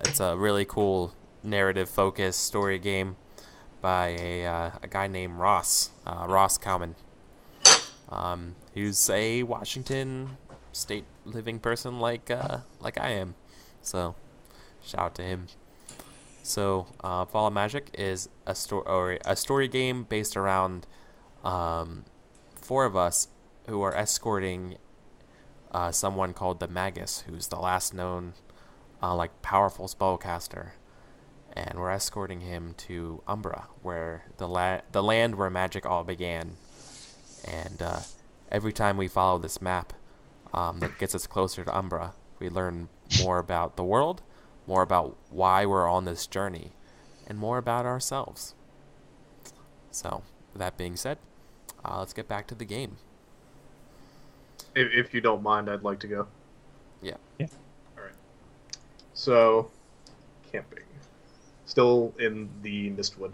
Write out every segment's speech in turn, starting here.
It's a really cool narrative-focused story game by a guy named Ross Cowman. Who's a Washington State living person like I am. So shout out to him. So Fall of Magic is a story game based around four of us who are escorting someone called the Magus, who's the last known powerful spellcaster, and we're escorting him to Umbra, where the land where magic all began. And every time we follow this map that gets us closer to Umbra, we learn more about the world, more about why we're on this journey, and more about ourselves. So, with that being said, let's get back to the game. If you don't mind, I'd like to go. Yeah. Yeah. All right. So, camping. Still in the Mistwood.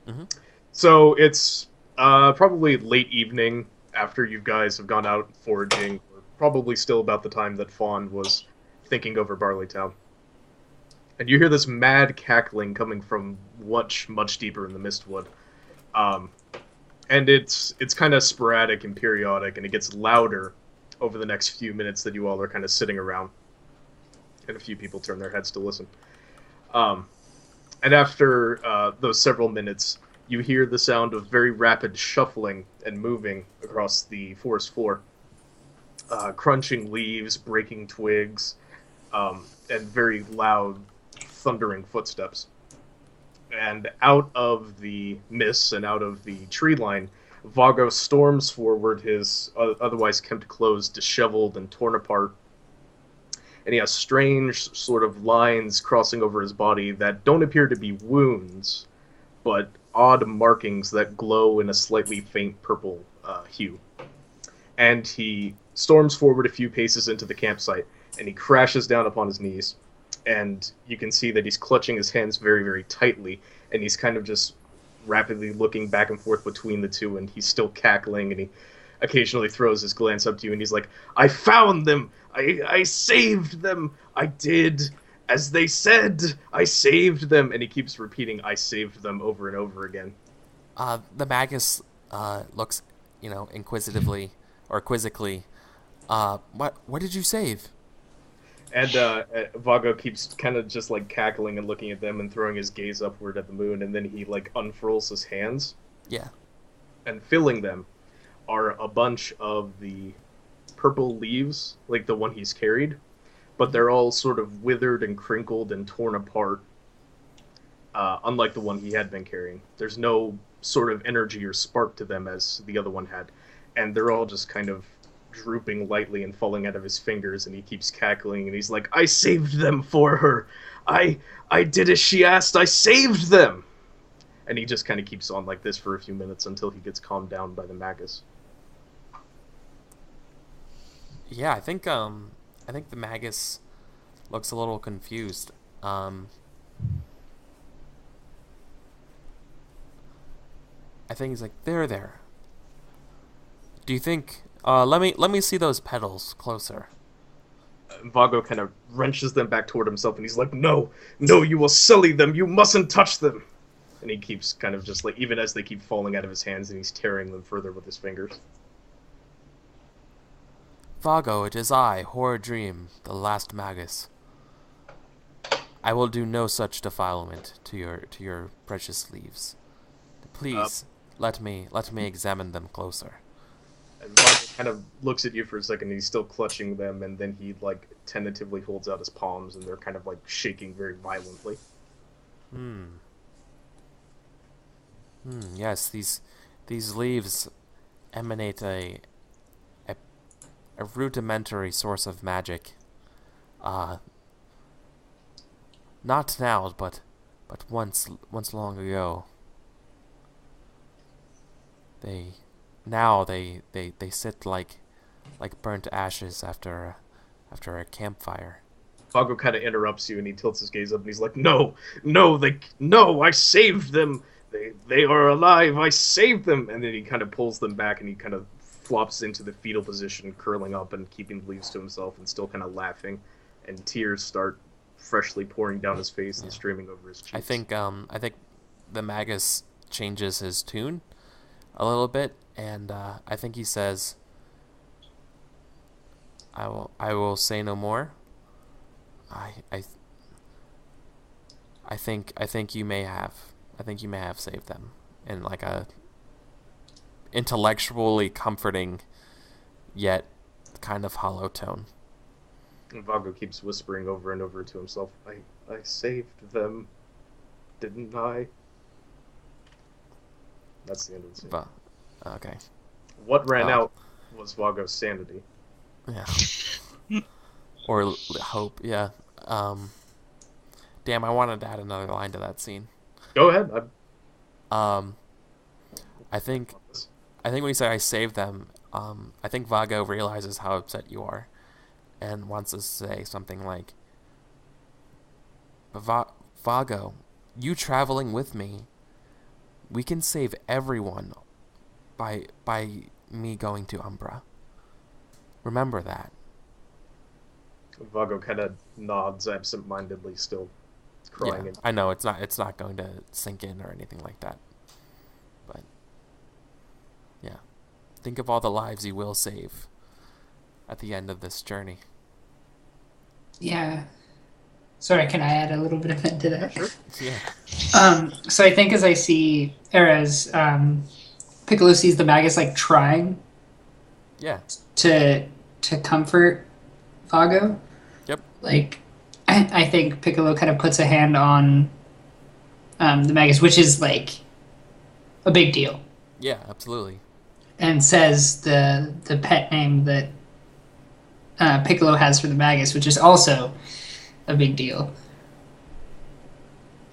Mm-hmm. So it's probably late evening after you guys have gone out foraging, or probably still about the time that Fawn was thinking over Barleytown. And you hear this mad cackling coming from much, much deeper in the Mistwood. And it's kind of sporadic and periodic, and it gets louder over the next few minutes that you all are kind of sitting around. And a few people turn their heads to listen. And after those several minutes, you hear the sound of very rapid shuffling and moving across the forest floor. Crunching leaves, breaking twigs, and very loud, thundering footsteps. And out of the mists and out of the tree line, Vago storms forward, his otherwise kept clothes disheveled and torn apart. And he has strange sort of lines crossing over his body that don't appear to be wounds, but odd markings that glow in a slightly faint purple hue. And he storms forward a few paces into the campsite, and he crashes down upon his knees. And you can see that he's clutching his hands very, very tightly, and he's kind of just rapidly looking back and forth between the two, and he's still cackling, and he occasionally throws his glance up to you, and he's like, "I found them! I saved them! I did! As they said! I saved them!" And he keeps repeating, "I saved them," over and over again. The Magus looks, inquisitively or quizzically. What did you save? And Vago keeps kind of just like cackling and looking at them and throwing his gaze upward at the moon, and then he like unfurls his hands. Yeah. And filling them are a bunch of the purple leaves, like the one he's carried, but they're all sort of withered and crinkled and torn apart, unlike the one he had been carrying. There's no sort of energy or spark to them as the other one had, and they're all just kind of drooping lightly and falling out of his fingers, and he keeps cackling, and he's like, "I saved them for her! I did as she asked! I saved them!" And he just kind of keeps on like this for a few minutes until he gets calmed down by the Magus. Yeah, I think the Magus looks a little confused. I think he's like, there. Do you think? Let me see those petals closer. Vago kind of wrenches them back toward himself, and he's like, no, you will sully them, you mustn't touch them!" And he keeps kind of just like, even as they keep falling out of his hands, and he's tearing them further with his fingers. Vago, it is I, Horror Dream, the last Magus. I will do no such defilement to your precious leaves. Please, let me examine them closer. And Vago kind of looks at you for a second, and he's still clutching them, and then he like tentatively holds out his palms, and they're kind of like shaking very violently. Yes, these leaves emanate a rudimentary source of magic. Not now, but once long ago. They sit like burnt ashes after a campfire. Vago kind of interrupts you, and he tilts his gaze up, and he's like, No, I saved them! They are alive, I saved them! And then he kind of pulls them back, and he kind of flops into the fetal position, curling up and keeping the leaves to himself, and still kind of laughing, and tears start freshly pouring down his face and streaming over his cheeks. I think the Magus changes his tune a little bit, and I think he says, I will say no more. I think you may have saved them in like a intellectually comforting yet kind of hollow tone. And Vago keeps whispering over and over to himself, I saved them, didn't I? That's the end of the scene. Okay. What ran out was Vago's sanity. Yeah. Or hope, yeah. Damn, I wanted to add another line to that scene. Go ahead. I think when you say I saved them, I think Vago realizes how upset you are, and wants to say something like, Vago, you traveling with me, we can save everyone by me going to Umbra. Remember that. Vago kind of nods absent-mindedly, still crying. Yeah, I know it's not going to sink in or anything like that. But yeah, think of all the lives you will save at the end of this journey. Yeah. Sorry, can I add a little bit of that to that? Sure. Yeah. So I think as Piccolo sees the Magus like trying to comfort Vago. Yep. Like I think Piccolo kind of puts a hand on the Magus, which is like a big deal. Yeah, absolutely. And says the pet name that Piccolo has for the Magus, which is also a big deal.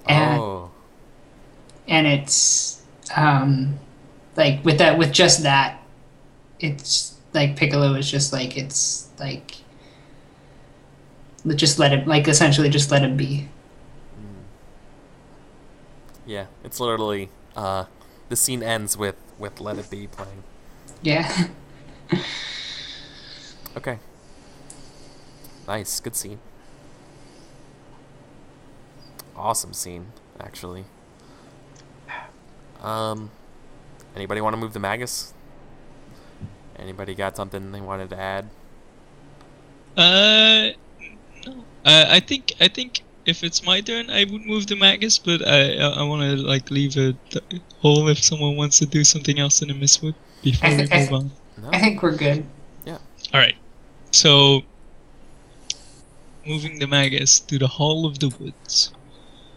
And it's like with just that, it's like Piccolo is just like, it's like, just let him, like essentially just let him be. Yeah, it's literally the scene ends with Let It Be playing. Yeah. Okay. Nice, good scene. Awesome scene, actually. Anybody want to move the Magus? Anybody got something they wanted to add? No. I think if it's my turn, I would move the Magus, but I want to like leave a hole if someone wants to do something else in the Mistwood before we move on. No? I think we're good. Yeah. All right. So moving the Magus to the Hall of the Woods.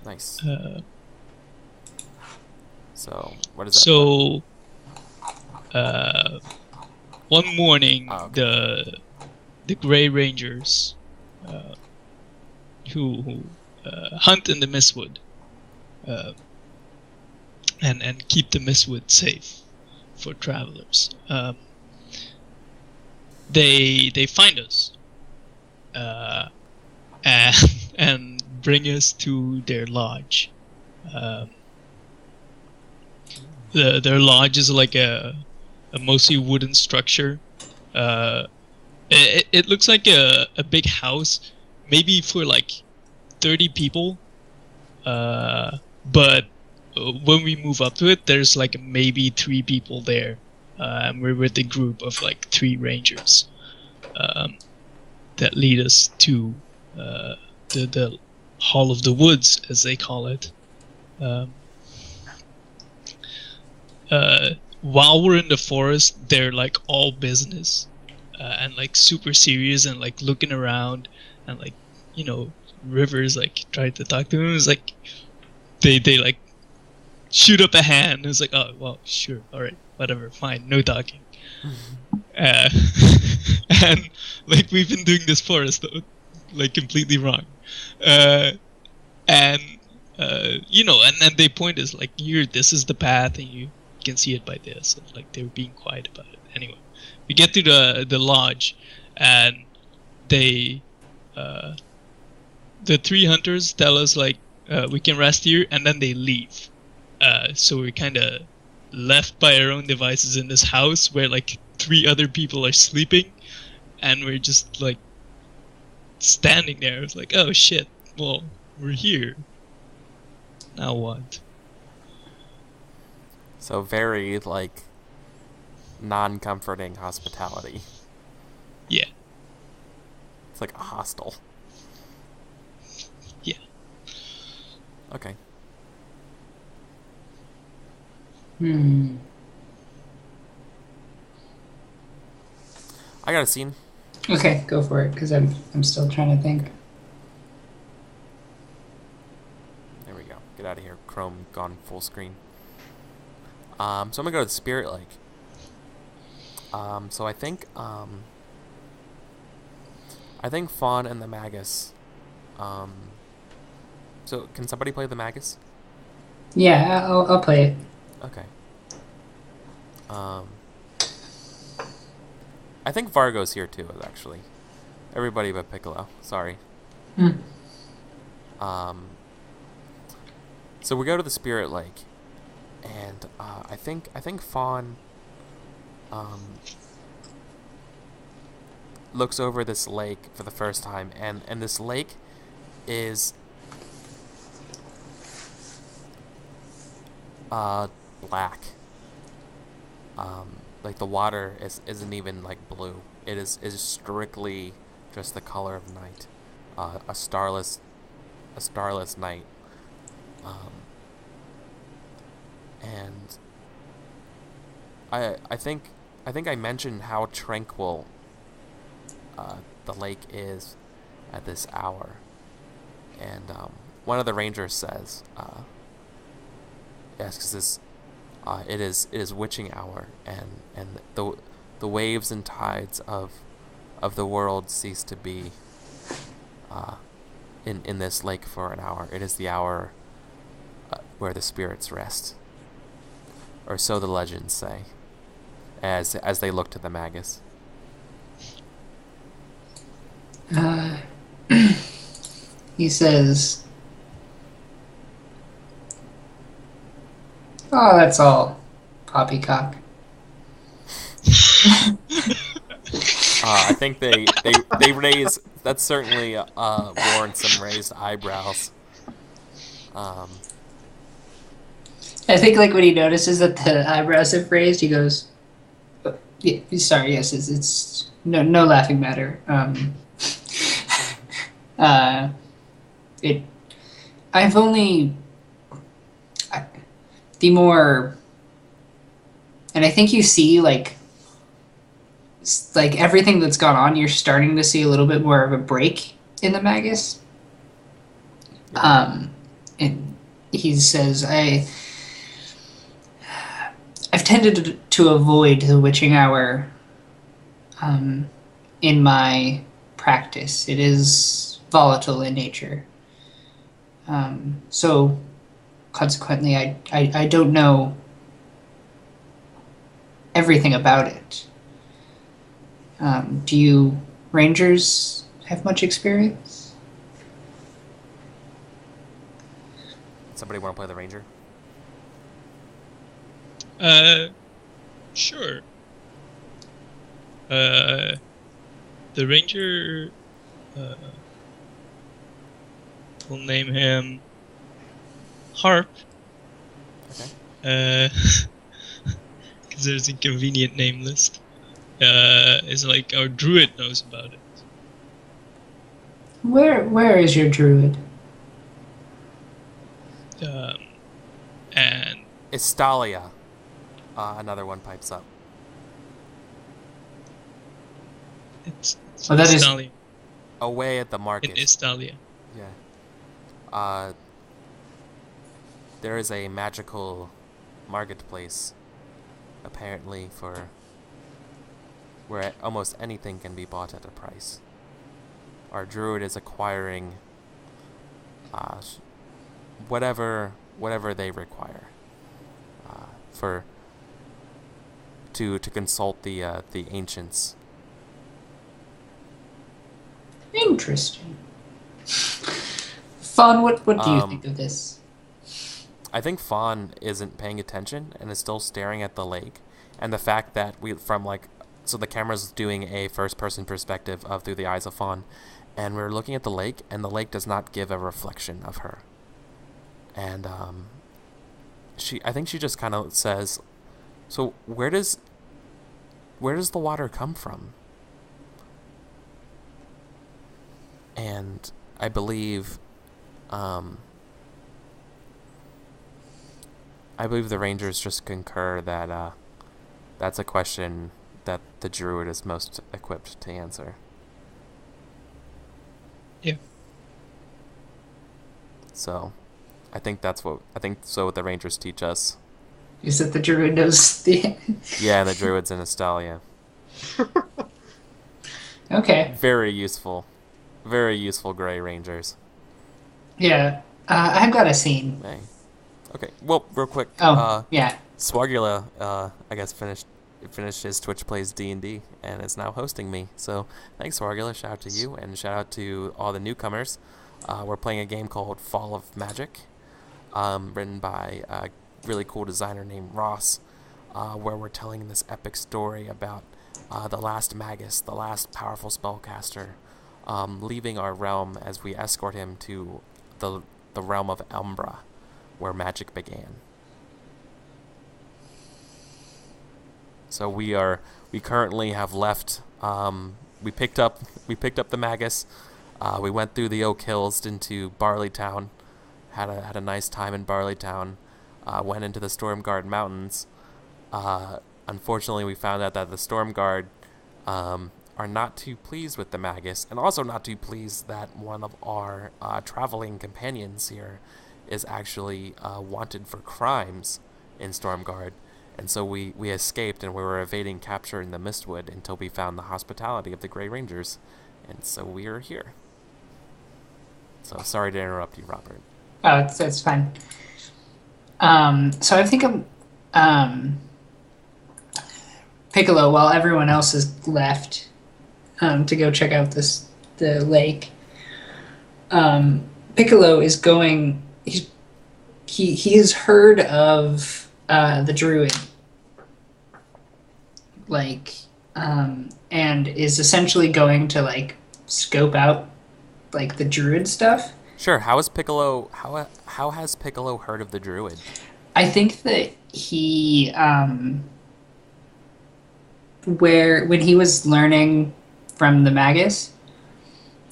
Nice. So what is that? So one morning, okay. the Grey Rangers, who hunt in the Mistwood, and keep the Mistwood safe for travelers. They find us, and bring us to their lodge. Their lodge is like a mostly wooden structure. It looks like a big house, maybe for like 30 people. But when we move up to it, there's like maybe 3 people there. And we're with a group of like 3 rangers that lead us to the Hall of the Woods, as they call it. While we're in the forest, they're like all business and like super serious and like looking around, and like, you know, Rivers like tried to talk to him. It's like they like shoot up a hand. It's like, oh well, sure, all right, whatever, fine, no talking. And like we've been doing this forest like completely wrong, and you know, and then they point us like, here, this is the path, and you can see it by this. And, like, they were being quiet about it. Anyway, we get to the lodge, and they the 3 hunters tell us like we can rest here, and then they leave. So we're kind of left by our own devices in this house where like 3 other people are sleeping, and we're just like standing there. It's like, oh shit, Well, we're here. Now what? So very, like, non-comforting hospitality. Yeah. It's like a hostel. Yeah. Okay. I got a scene. Okay, go for it, because I'm still trying to think. There we go. Get out of here. Chrome gone full screen. So I'm gonna go to the Spirit Lake. So I think Fawn and the Magus. So can somebody play the Magus? Yeah, I'll play it. Okay. I think Vargo's here too, actually. Everybody but Piccolo. Sorry. So we go to the Spirit Lake, and I think Fawn looks over this lake for the first time, and this lake is black. Like the water isn't even like blue. It is strictly just the color of night. A starless night. And I think I mentioned how tranquil the lake is at this hour, and one of the rangers says, yes, because it is witching hour, and the waves and tides of the world cease to be in this lake for an hour. It is the hour where the spirits rest, or so the legends say, as they look to the Magus. He says, "Oh, that's all, poppycock." I think they raise. That's certainly warrants some raised eyebrows. I think like when he notices that the eyebrows have raised, he goes, yeah, "Sorry, yes, it's no laughing matter." I've only the more, and I think you see like everything that's gone on. You're starting to see a little bit more of a break in the Magus. And he says, I've tended to avoid the witching hour in my practice. It is volatile in nature. So consequently, I don't know everything about it. Do you Rangers have much experience? Somebody want to play the ranger? Sure. The ranger, we'll name him Harp. Okay. Because there's a convenient name list. It's like our druid knows about it. Where is your druid? And Estalia. Another one pipes up. it's Oh, that is- Estalia. Away at the market. In Estalia. Yeah. There is a magical marketplace, apparently, for where almost anything can be bought at a price. Our druid is acquiring whatever they require to consult the ancients. Interesting. Fawn, what do you think of this? I think Fawn isn't paying attention and is still staring at the lake, and the fact that so the camera's doing a first-person perspective of through the eyes of Fawn, and we're looking at the lake, and the lake does not give a reflection of her. And I think she just kind of says, "So where does the water come from?" And I believe the Rangers just concur that that's a question that the druid is most equipped to answer. Yeah. So, I think what the Rangers teach us. Is that the druid knows the... Yeah, and the druid's in Estelle, yeah. Okay. Very useful. Very useful Grey Rangers. Yeah. I've got a scene. Hey. Okay, well, real quick. Yeah. Swagula, I guess, finished his Twitch Plays D&D and is now hosting me. So, thanks, Swagula. Shout out to you, and shout out to all the newcomers. We're playing a game called Fall of Magic, written by a really cool designer named Ross, where we're telling this epic story about the last Magus, the last powerful spellcaster, leaving our realm as we escort him to the realm of Umbra, where magic began. So we currently have left. We picked up the Magus. We went through the Oak Hills into Barleytown. Had a nice time in Barleytown. Went into the Stormguard Mountains. Unfortunately, we found out that the Stormguard are not too pleased with the Magus, and also not too pleased that one of our traveling companions here is actually wanted for crimes in Stormguard. And so we escaped, and we were evading capture in the Mistwood until we found the hospitality of the Grey Rangers. And so we are here. So sorry to interrupt you, Robert. Oh, it's fine. So I think Piccolo, while everyone else has left to go check out the lake, Piccolo is going. He has heard of the druid, and is essentially going to scope out the druid stuff. Sure. How has Piccolo heard of the druid? I think that he when he was learning from the Magus,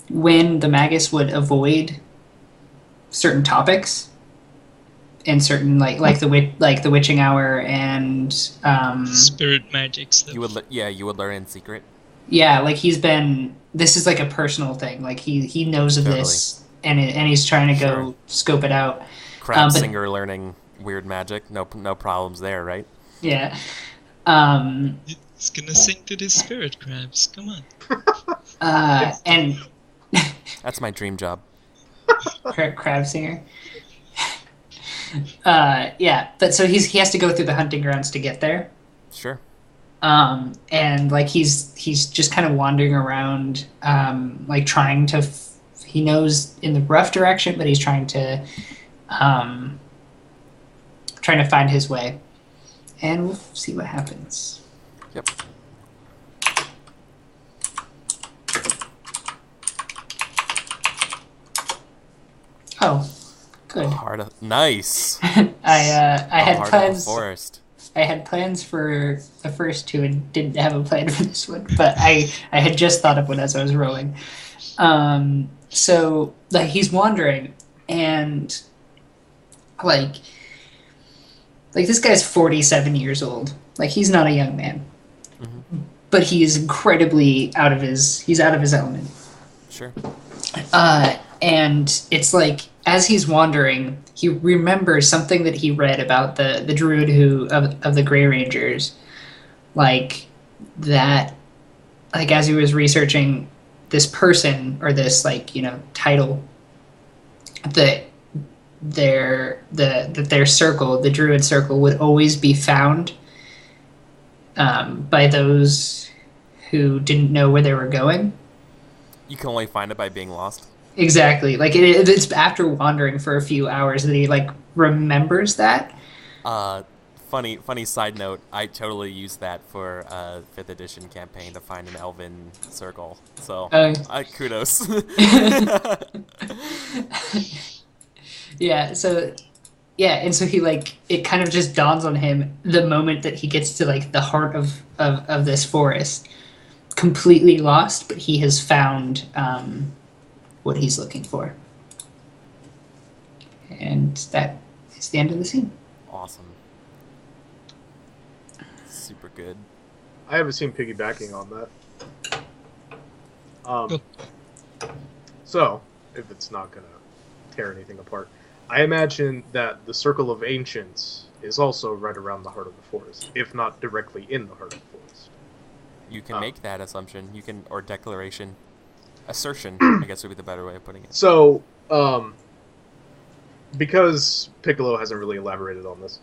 when the Magus would avoid certain topics and certain like the witching hour and spirit magic stuff. You would learn in secret. Yeah, this is a personal thing. He knows of Totally. this and he's trying to go scope it out. Crab singer learning weird magic. No problems there, right? Yeah. He's gonna sing to the spirit crabs. Come on. And That's my dream job. crab singer. Yeah, but so he has to go through the hunting grounds to get there. Sure. And he's just kind of wandering around, trying to. He knows in the rough direction, but he's trying to find his way, and we'll see what happens. Yep. Oh, good. Nice. I had Heart of the plans. Forest. I had plans for the first two and didn't have a plan for this one, but I had just thought of one as I was rolling. So he's wandering, and this guy's 47 years old. He's not a young man, but he is incredibly out of his element. Sure. And it's as he's wandering, he remembers something that he read about the druid of the Grey Rangers, that, as he was researching this person or this title, that their circle, the druid circle, would always be found by those who didn't know where they were going. You can only find it by being lost. Exactly. It's after wandering for a few hours that he remembers that. funny side note. I totally used that for 5th edition campaign to find an elven circle. So kudos. Yeah. So yeah, and so he like it kind of just dawns on him the moment that he gets to like the heart of this forest, completely lost, but he has found what he's looking for, and that is the end of the scene. Awesome. Super good. I have a scene piggybacking on that. So, if it's not going to tear anything apart, I imagine that the Circle of Ancients is also right around the heart of the forest, if not directly in the heart of the forest. You can make that assumption. You can, or declaration. Assertion, I guess would be the better way of putting it. So, because Piccolo hasn't really elaborated on this,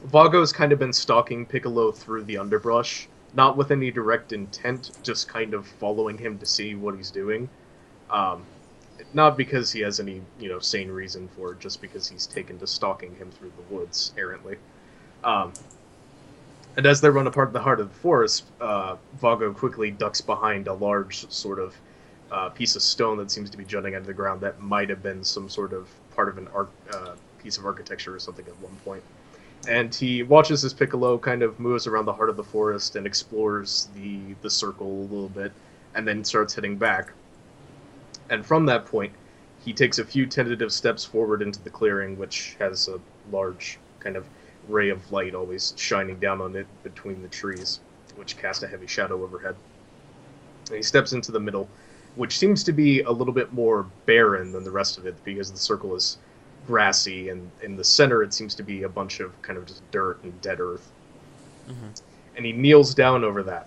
Vago's kind of been stalking Piccolo through the underbrush, not with any direct intent, just kind of following him to see what he's doing. Not because he has any, sane reason for it, just because he's taken to stalking him through the woods, errantly. And as they run apart the heart of the forest, Vago quickly ducks behind a large sort of piece of stone that seems to be jutting out of the ground that might have been some sort of part of an piece of architecture or something at one point. And he watches as Piccolo kind of moves around the heart of the forest and explores the circle a little bit, and then starts heading back. And from that point, he takes a few tentative steps forward into the clearing, which has a large kind of ray of light always shining down on it between the trees, which cast a heavy shadow overhead. And he steps into the middle, which seems to be a little bit more barren than the rest of it, because the circle is grassy, and in the center it seems to be a bunch of kind of just dirt and dead earth. Mm-hmm. And he kneels down over that,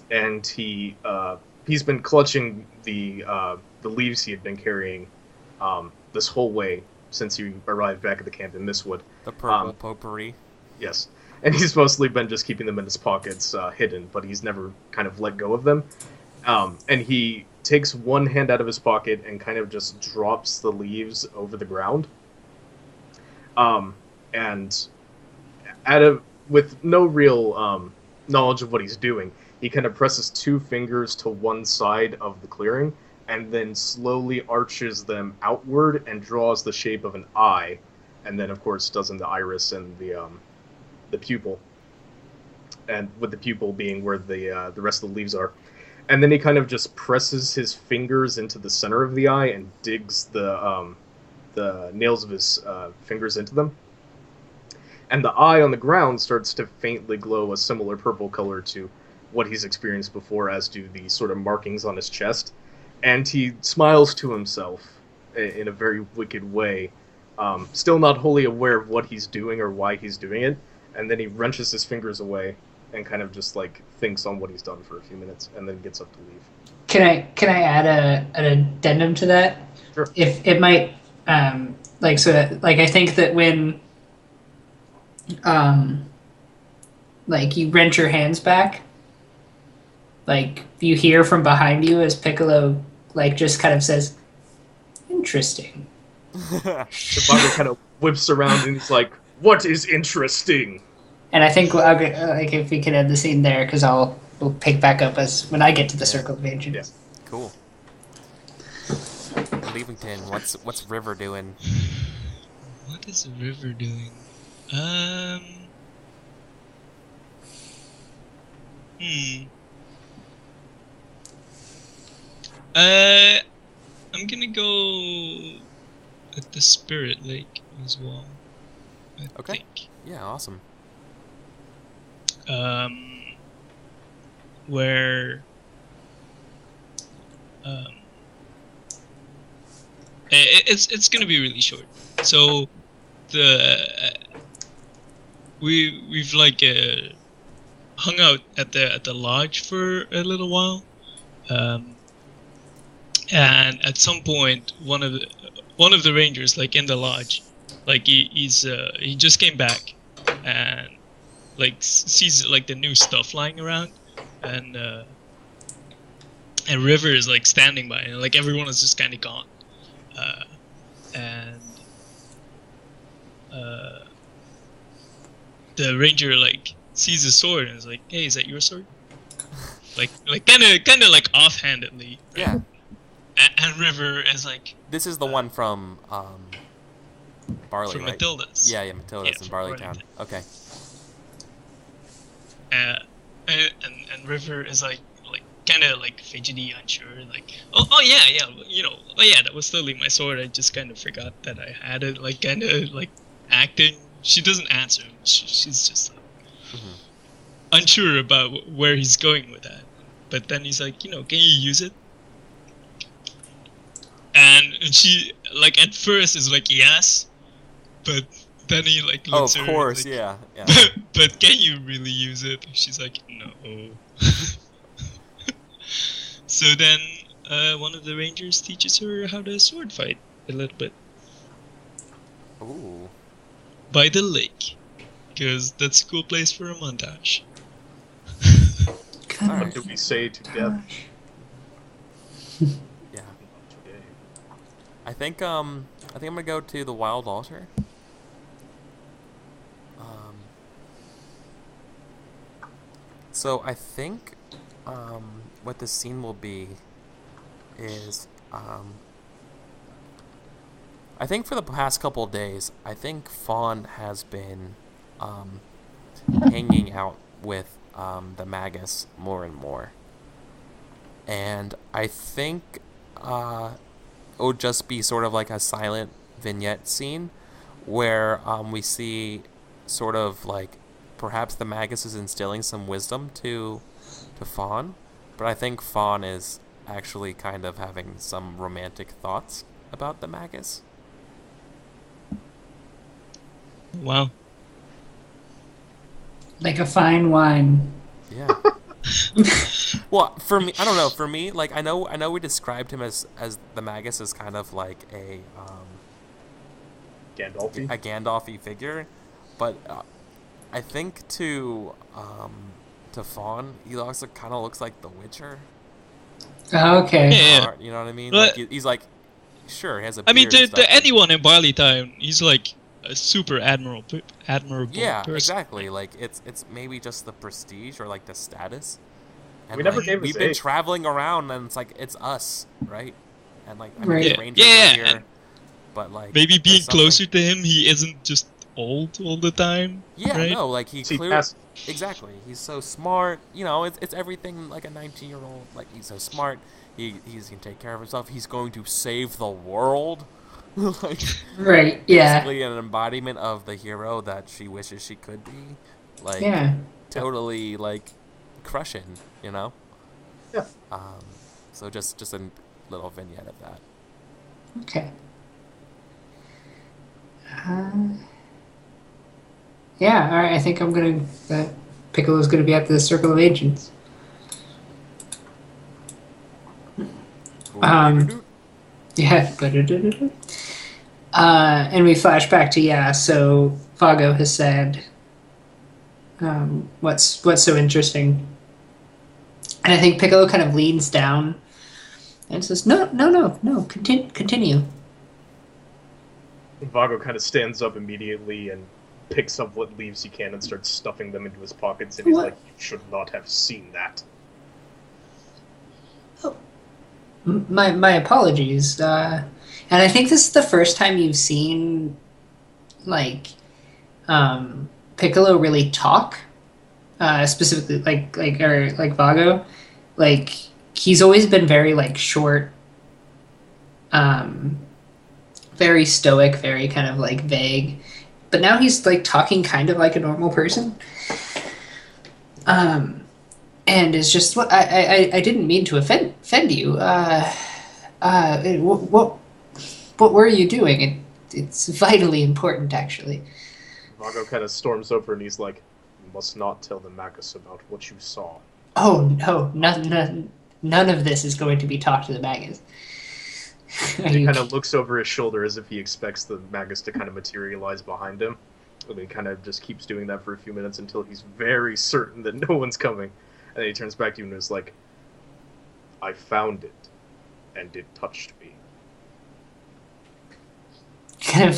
and he's been clutching the leaves he had been carrying this whole way since he arrived back at the camp in Mistwood. The purple potpourri. Yes. And he's mostly been just keeping them in his pockets, hidden, but he's never kind of let go of them. And he takes one hand out of his pocket and kind of just drops the leaves over the ground. And with no real knowledge of what he's doing, he kind of presses two fingers to one side of the clearing, and then slowly arches them outward and draws the shape of an eye, and then of course does in the iris and the pupil, and with the pupil being where the rest of the leaves are. And then he kind of just presses his fingers into the center of the eye and digs the nails of his fingers into them. And the eye on the ground starts to faintly glow a similar purple color to what he's experienced before, as do the sort of markings on his chest. And he smiles to himself in a very wicked way, still not wholly aware of what he's doing or why he's doing it. And then he wrenches his fingers away and kind of just like thinks on what he's done for a few minutes, and then gets up to leave. Can I add an addendum to that? Sure. If it might, I think that when, you wrench your hands back, like you hear from behind you as Piccolo just kind of says, "Interesting." The bugger kind of whips around and he's like, "What is interesting?" And I think if we could end the scene there, because we'll pick back up as when I get to the Circle of Ancients. Yeah. Cool. Leavington, what's River doing? What is River doing? I'm gonna go at the Spirit Lake as well. I think. Yeah, awesome. Where it's gonna be really short. So we've hung out at the lodge for a little while, and at some point one of the rangers in the lodge, he just came back and sees the new stuff lying around, and River is standing by, and everyone is just kind of gone, and the ranger like sees the sword and is like, "Hey, is that your sword?" Like kind of like offhandedly. Right? Yeah. And River is like, This is the one from Barley, from right? Matilda's. Yeah, Matilda's in from Barleytown. Barleytown. Okay. And River is like kind of like fidgety, unsure, like, oh yeah, that was totally my sword. I just kind of forgot that I had it. Like kind of like acting. She doesn't answer him. She's just like unsure about where he's going with that. But then he's like, can you use it? And she like at first is like yes, but then he like looks of at her course, like, yeah. but can you really use it? She's like, no. So then one of the rangers teaches her how to sword fight a little bit. Ooh. By the lake. Because that's a cool place for a montage. What do we say to death? Yeah. I think I'm gonna go to the Wild Altar. So I think what this scene will be is I think for the past couple of days, I think Fawn has been hanging out with the Magus more and more. And I think it would just be sort of like a silent vignette scene where we see sort of like perhaps the Magus is instilling some wisdom to Fawn, but I think Fawn is actually kind of having some romantic thoughts about the Magus. Wow. Like a fine wine. Yeah. Well, for me, I don't know. For me, like I know we described him as the Magus as kind of like a Gandalf-y figure, but I think to Fawn, he also kind of looks like the Witcher. Okay. Yeah. You know what I mean? But, like he's like, sure, he has a. I mean, beard and stuff, to anyone in Barleytown, he's like a super admirable yeah, person. exactly. Like it's maybe just the prestige or like the status. And We never like, gave his we've been age. traveling around, and it's like it's us, right? And like I mean, Right. the Rangers Yeah. are here, but like Maybe being there's something- closer to him, he isn't just old all the time. Yeah, right? no, like he See, clearly past- exactly. He's so smart. You know, it's everything like a 19-year-old. Like he's so smart. He's gonna take care of himself. He's going to save the world. Like Right, yeah. basically an embodiment of the hero that she wishes she could be. Like Yeah. totally like crushing, you know? Yeah. So just a little vignette of that. Okay. Yeah, alright, I think I'm gonna... Piccolo's gonna be at the Circle of Agents. Yeah. And we flash back to, so Vago has said, what's so interesting? And I think Piccolo kind of leans down and says, no, continue. Vago kind of stands up immediately and picks up what leaves he can and starts stuffing them into his pockets, and he's What? like, "You should not have seen that." My apologies. And I think this is the first time you've seen, like, Piccolo really talk, specifically, like Vago. Like, he's always been very, like, short, very stoic, very kind of, like, vague. But now he's, like, talking kind of like a normal person. And it's just what I didn't mean to offend you. What were you doing? It's vitally important, actually. Vago kind of storms over and he's like, "You must not tell the Magus about what you saw." Oh no, none of this is going to be talked to the Magus. He kind of looks over his shoulder as if he expects the Magus to kind of materialize behind him. And he kind of just keeps doing that for a few minutes until he's very certain that no one's coming. And then he turns back to you and is like, "I found it, and it touched me." kind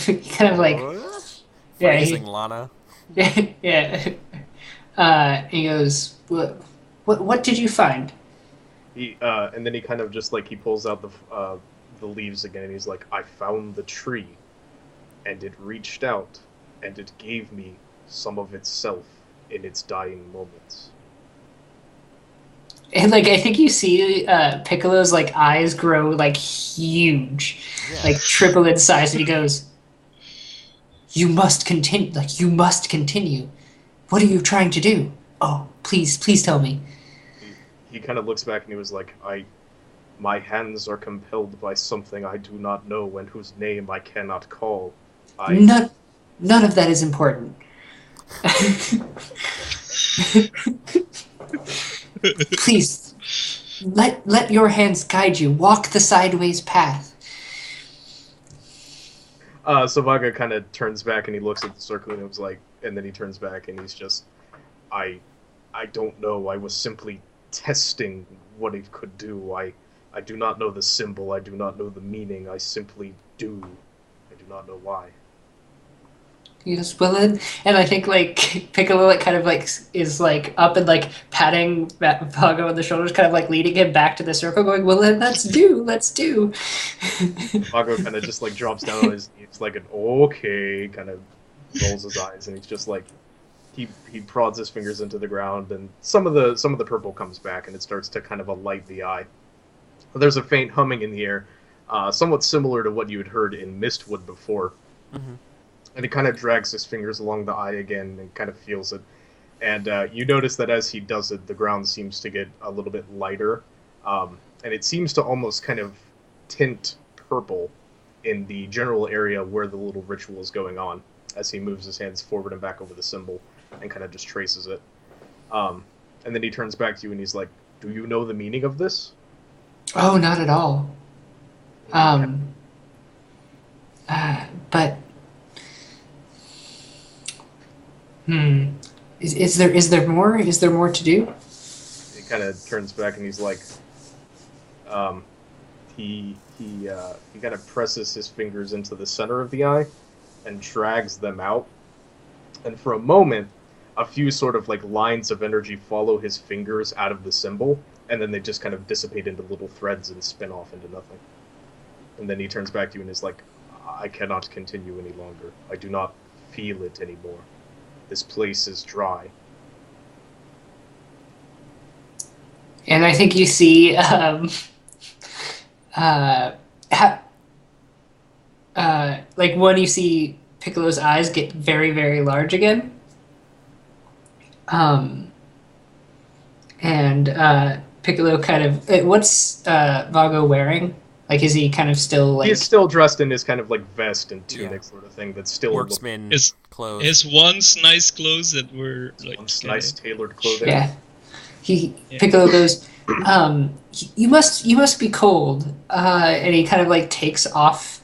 of like What? Yeah, Phrasing, Lana. Yeah. He goes, what did you find? And then he kind of just like he pulls out the leaves again, and he's like, I found the tree, and it reached out, and it gave me some of itself in its dying moments. And like I think you see Piccolo's like eyes grow like huge, Yeah. like triple in size, and he goes, "You must continue. Like you must continue. What are you trying to do? Oh, please tell me." He kind of looks back and he was like, my hands are compelled by something I do not know and whose name I cannot call. None, none of that is important. Please, let your hands guide you. Walk the sideways path. So Vaga kind of turns back and he looks at the circle and it was like, and then he turns back and he's just, I don't know. I was simply testing what it could do. I do not know the symbol. I do not know the meaning. I simply do. I do not know why. Yes, well then, and I think like Piccolo like kind of like is like up and like patting Vago on the shoulders, kind of like leading him back to the circle, going, "Well then, let's do." Vago kind of just like drops down on his knees like an okay, kind of rolls his eyes, and he's just like he prods his fingers into the ground, and some of the purple comes back, and it starts to kind of alight the eye. There's a faint humming in the air, somewhat similar to what you had heard in Mistwood before. Mm-hmm. And he kind of drags his fingers along the eye again and kind of feels it. And you notice that as he does it, the ground seems to get a little bit lighter. And it seems to almost kind of tint purple in the general area where the little ritual is going on as he moves his hands forward and back over the symbol and kind of just traces it. And then he turns back to you and he's like, do you know the meaning of this? Oh, not at all. But is there more? Is there more to do? He kind of turns back and he's like, he kind of presses his fingers into the center of the eye and drags them out. And for a moment, a few sort of like lines of energy follow his fingers out of the symbol, and then they just kind of dissipate into little threads and spin off into nothing. And then he turns back to you and is like, I cannot continue any longer. I do not feel it anymore. This place is dry. And I think you see like when you see Piccolo's eyes get very, very large again. And Piccolo kind of what's Vago wearing? Like, is he kind of still like? He's still dressed in his kind of like vest and tunic sort of thing. That's still Worksman clothes. His once nice clothes that were like nice tailored clothing. Yeah. Piccolo goes, you must be cold. And he kind of like takes off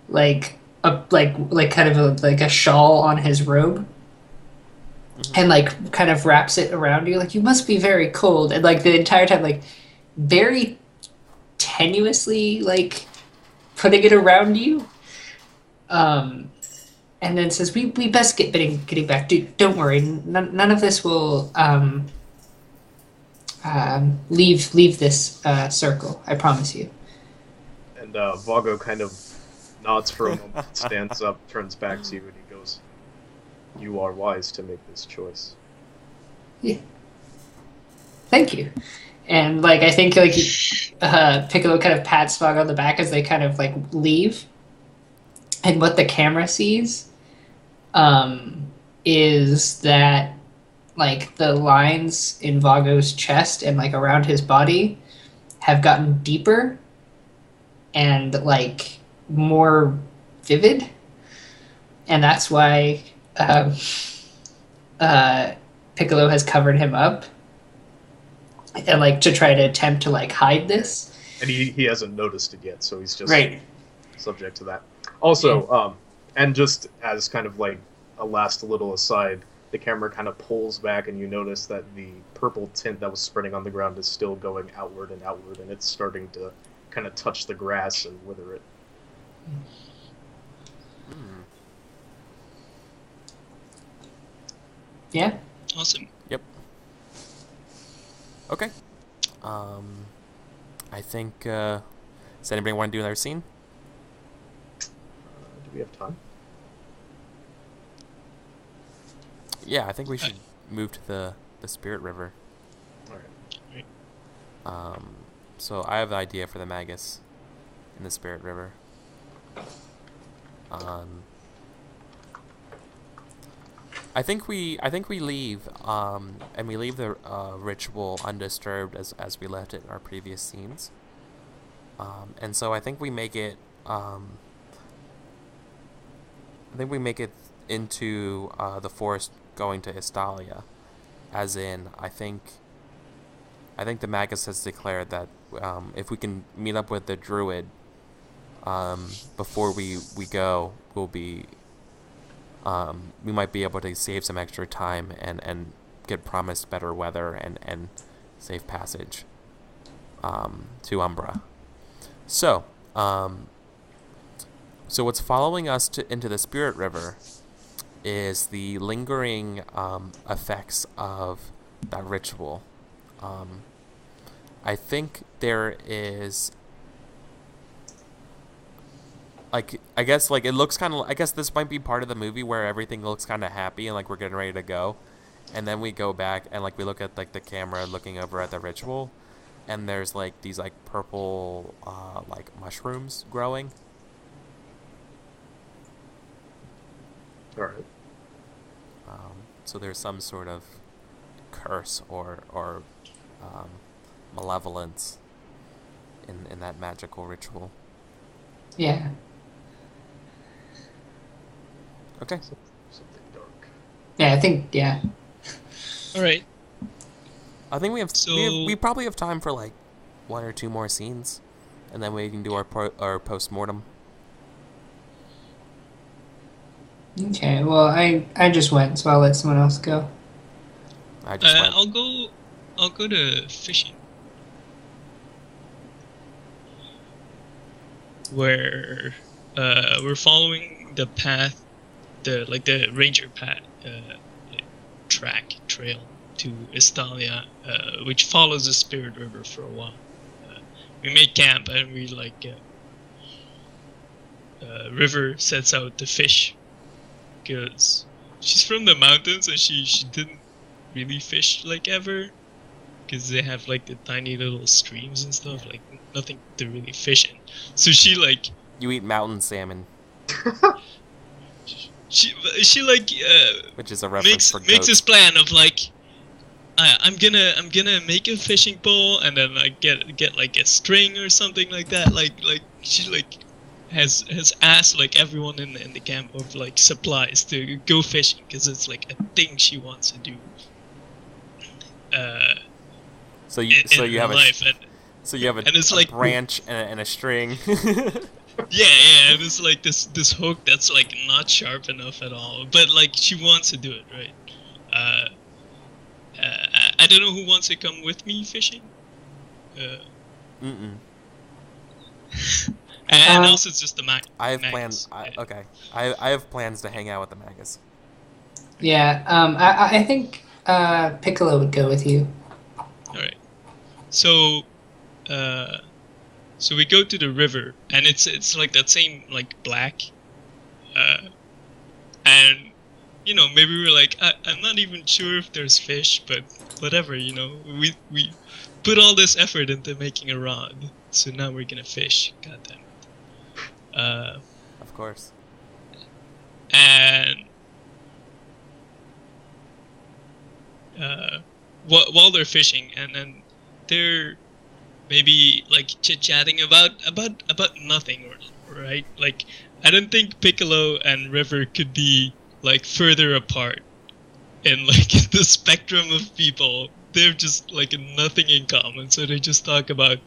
like kind of like a shawl on his robe. Mm-hmm. And like kind of wraps it around you, like you must be very cold, and like the entire time like very tenuously like putting it around you, and then says, we best get getting back. Don't worry, none of this will leave this circle, I promise you. And Vago kind of nods for a moment, stands up, turns back to you, and he goes, you are wise to make this choice. Yeah. Thank you. And like I think like Piccolo kind of pats Vago on the back as they kind of like leave. And what the camera sees is that like the lines in Vago's chest and like around his body have gotten deeper and like more vivid. And that's why Piccolo has covered him up, and like to try to attempt to like hide this. And he hasn't noticed it yet, so he's just right. Subject to that. Also, and just as kind of like a last little aside, the camera kind of pulls back, and you notice that the purple tint that was spreading on the ground is still going outward, and it's starting to kind of touch the grass and wither it. Yeah. Awesome. Yep. Okay. I think. Does anybody want to do another scene? Do we have time? Yeah, I think we should move to the Spirit River. All right. So I have the idea for the Magus in the Spirit River. I think we leave, and we leave the ritual undisturbed as we left it in our previous scenes. And so I think we make it. I think we make it into the forest going to Estalia, as in I think the Magus has declared that if we can meet up with the druid before we go, we'll be we might be able to save some extra time and get promised better weather and safe passage to Umbra. So what's following us into the Spirit River is the lingering effects of that ritual. I think there is, like, I guess, like, it looks kind of, I guess this might be part of the movie where everything looks kind of happy and, like, we're getting ready to go. And then we go back and, like, we look at, like, the camera looking over at the ritual. And there's, like, these, like, purple, like, mushrooms growing. All right. So there's some sort of curse or malevolence in that magical ritual. Yeah. Okay. Something dark. Yeah, I think, yeah. All right. I think we have, So- we probably have time for like one or two more scenes, and then we can do our post-mortem. Okay, well, I just went, so I'll let someone else go. I just went. I'll go to fishing. Where we're following the path, the ranger path, trail to Estalia, which follows the Spirit River for a while. We made camp and we River sets out to fish because she's from the mountains and she didn't really fish like ever because they have like the tiny little streams and stuff, like nothing to really fish in. So she like You eat mountain salmon, she like which is a reference for makes goats. this plan of like I'm gonna make a fishing pole and then like get like a string or something like that. Like she like has asked like everyone in the camp of like supplies to go fishing because it's like a thing she wants to do. So you have life, and it's a like- branch and a string. yeah, and it's like this hook that's like not sharp enough at all, but like she wants to do it, right? I don't know who wants to come with me fishing. Mm-mm. And also it's just the I have Magus. plans. Okay, I have plans to hang out with the Magus. Yeah, I think Piccolo would go with you. All right. So we go to the river, and it's like that same like black, and you know maybe we're like I'm not even sure if there's fish, but whatever, you know we put all this effort into making a rod, so now we're gonna fish. God damn it. Of course. And while they're fishing, and then they're maybe like chit-chatting about nothing, right? Like I don't think Piccolo and River could be like further apart in like the spectrum of people. They're just like nothing in common, so they just talk about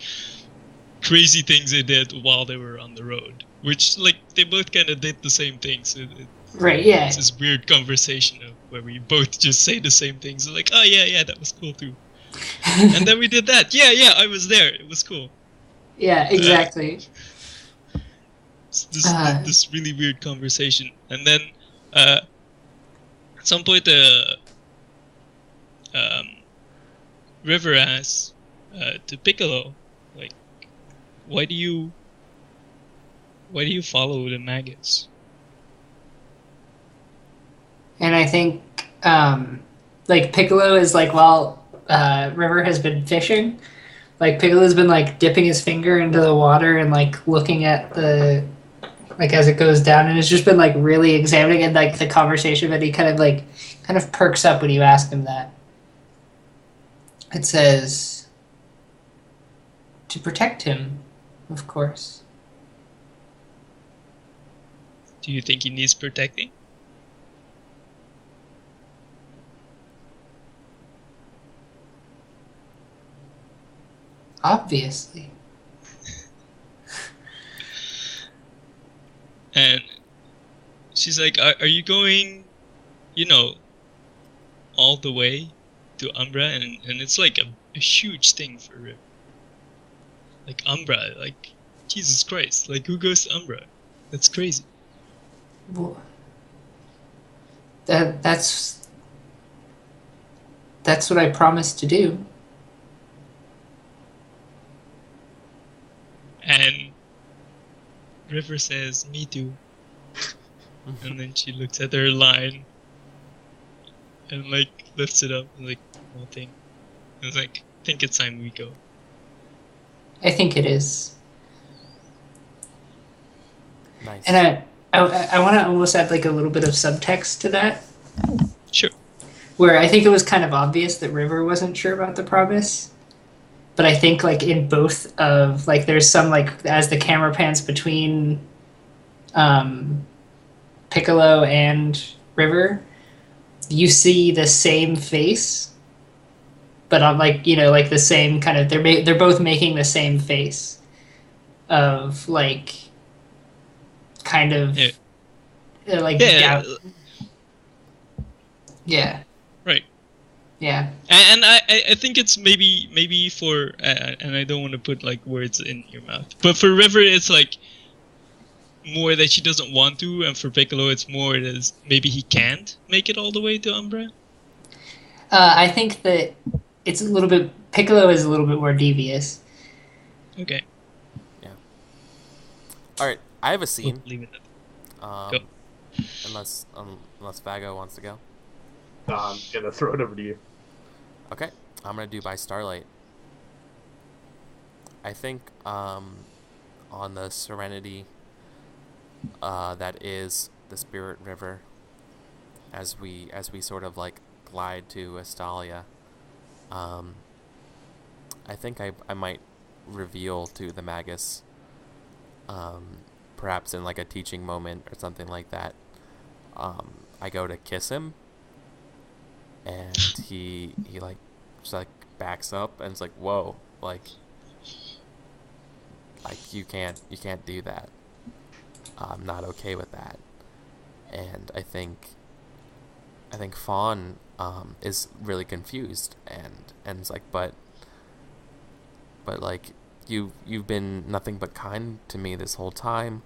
crazy things they did while they were on the road, which like they both kind of did the same things. Right, yeah. It's this weird conversation where we both just say the same things, like, oh yeah, that was cool too. And then we did that. Yeah, I was there. It was cool. Yeah, exactly. It's this really weird conversation. And then at some point River asks to Piccolo, like, why do you follow the Magus? And I think, like, Piccolo is like, while River has been fishing, like, Piccolo's been, like, dipping his finger into the water and, like, looking at the, like, as it goes down, and it's just been, like, really examining, and, like, the conversation, but he kind of perks up when you ask him that. It says, to protect him, of course. Do you think he needs protecting? Obviously. And she's like, are you going, all the way to Umbra? And it's like a huge thing for River. Like, Umbra, like, Jesus Christ, like, who goes to Umbra? That's crazy. Well, that's what I promised to do. And River says, me too. And then she looks at her line and, like, lifts it up and, like, nothing. And it's like, I think it's time we go. I think it is. Nice. And I want to almost add, like, a little bit of subtext to that, Sure. where I think it was kind of obvious that River wasn't sure about the promise. But I think, like, in both of, like, there's some, like, as the camera pans between Piccolo and River, you see the same face, but on, like, like the same kind of, they're both making the same face of, like, kind of, like, doubt. Yeah. Right. Yeah. And I think it's maybe for, and I don't want to put, like, words in your mouth, but for River it's like more that she doesn't want to, and for Piccolo it's more that maybe he can't make it all the way to Umbra. I think that it's a little bit, Piccolo is a little bit more devious. Okay. Yeah. All right, I have a scene. We'll leave it at Go. Unless Vago wants to go. I'm gonna throw it over to you. Okay, I'm gonna do by Starlight. I think on the Serenity that is the Spirit River, as we sort of, like, glide to Astalia, I think I might reveal to the Magus, perhaps in, like, a teaching moment or something like that. I go to kiss him, and he like just, like, backs up and it's like, whoa, like you can't do that. I'm not okay with that. And I think Fawn is really confused and it's like, but like you've been nothing but kind to me this whole time,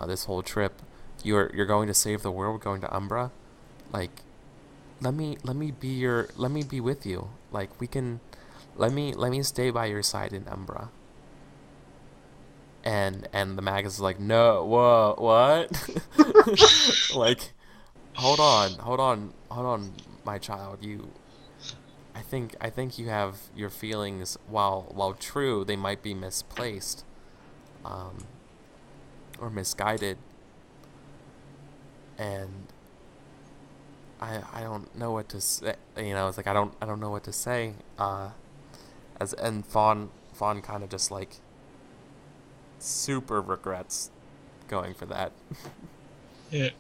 this whole trip. You're going to save the world, going to Umbra, like, let me be with you. Like, we can, let me stay by your side in Umbra. And the Magus is like, no, whoa, what? Like, hold on, my child. I think you have your feelings, while true, they might be misplaced, or misguided. And I don't know what to say. It's like I don't know what to say. And Fawn kind of just, like, super regrets going for that. Yeah.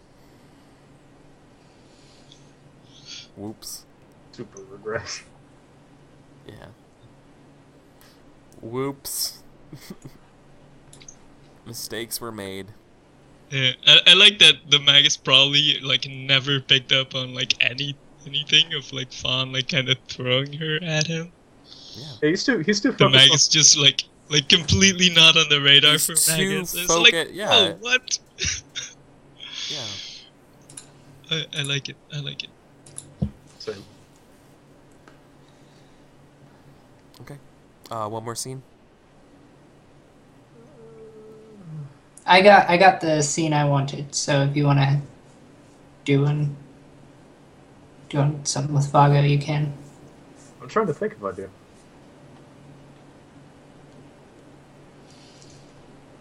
Whoops. Super regret. Yeah. Whoops. Mistakes were made. Yeah, I like that the Magus probably, like, never picked up on, like, anything of, like, Fawn, like, kind of throwing her at him. Yeah, he's too The Magus just, like completely not on the radar He's for too Magus. It's like, yeah. oh, what? Yeah. I like it. Same. Okay. One more scene. I got the scene I wanted. So if you want to doing something with Vago, you can. I'm trying to think if I do.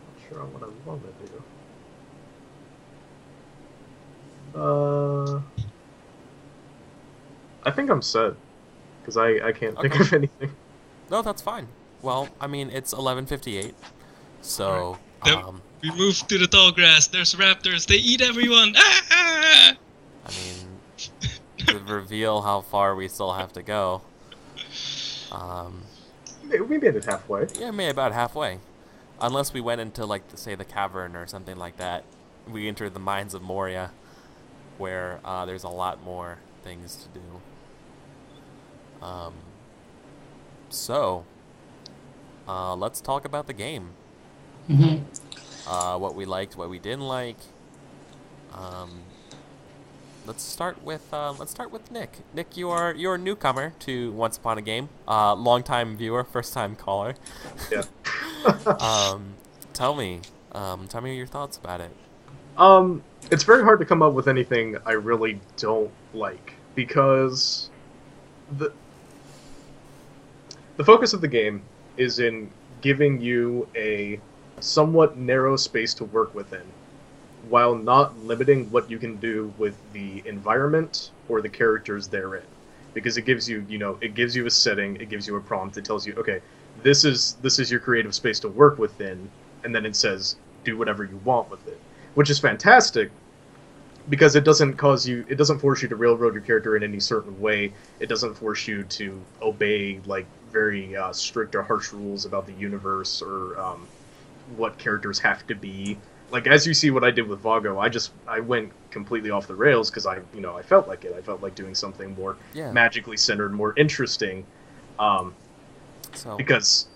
Not sure what I want to do. I think I'm set because I can't think Okay. of anything. No, that's fine. Well, I mean, it's 11:58, so Then we move to the tall grass. There's raptors. They eat everyone. Ah! I mean, to reveal how far we still have to go. We made it halfway. Yeah, maybe about halfway, unless we went into like say the cavern or something like that. We entered the mines of Moria, where there's a lot more things to do. So, let's talk about the game. Mm-hmm. What we liked, what we didn't like. Let's start with Nick. Nick, you're a newcomer to Once Upon a Game. Longtime viewer, first time caller. Yeah. Tell me your thoughts about it. It's very hard to come up with anything I really don't like because the focus of the game is in giving you a somewhat narrow space to work within, while not limiting what you can do with the environment or the characters therein. Because it gives you, it gives you a setting, it gives you a prompt, it tells you, okay, this is your creative space to work within, and then it says, do whatever you want with it. Which is fantastic, because it doesn't force you to railroad your character in any certain way. It doesn't force you to obey, like, very strict or harsh rules about the universe or what characters have to be. Like, as you see what I did with Vago, I went completely off the rails because I felt like it. I felt like doing something more magically centered, more interesting, because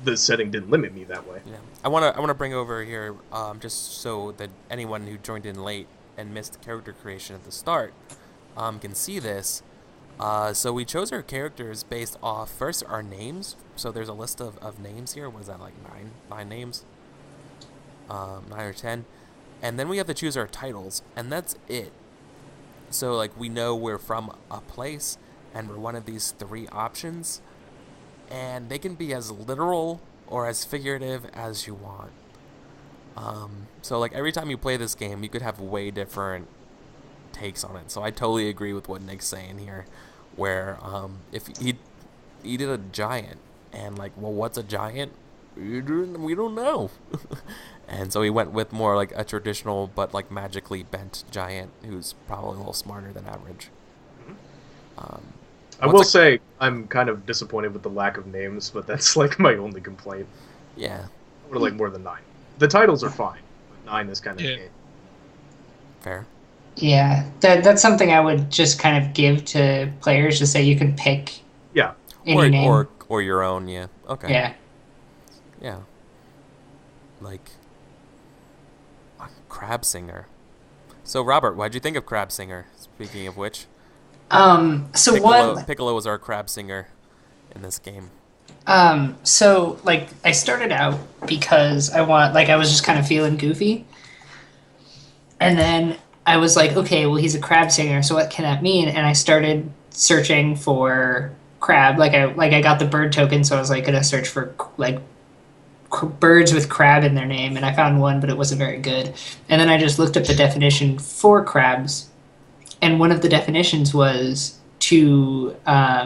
the setting didn't limit me that way. Yeah, I wanna bring over here just so that anyone who joined in late and missed character creation at the start can see this. So we chose our characters based off first our names. So there's a list of names here. What is that, like nine names? 9 or 10, and then we have to choose our titles, and that's it. So like we know we're from a place, and we're one of these 3 options, and they can be as literal or as figurative as you want. So like every time you play this game, you could have way different takes on it. So I totally agree with what Nick's saying here, where if he did a giant, and like, well, what's a giant? We don't know. And so he went with more like a traditional but like magically bent giant who's probably a little smarter than average. I will say I'm kind of disappointed with the lack of names, but that's like my only complaint. Yeah. I would have liked more than 9. The titles are fine, but 9 is kind of fair. Yeah, that's something I would just kind of give to players to say you can pick. Yeah. Any name. Or your own. Yeah. Okay. Yeah. Yeah. Like Crab Singer. So Robert, why'd you think of Crab Singer? Speaking of which, Piccolo was our Crab Singer in this game. So like I started out because I was just kind of feeling goofy, and then I was like, okay, well, he's a crab singer, so what can that mean? And I started searching for crab. I got the bird token, so I was like gonna search for like birds with crab in their name, and I found one, but it wasn't very good. And then I just looked up the definition for crabs, and one of the definitions was to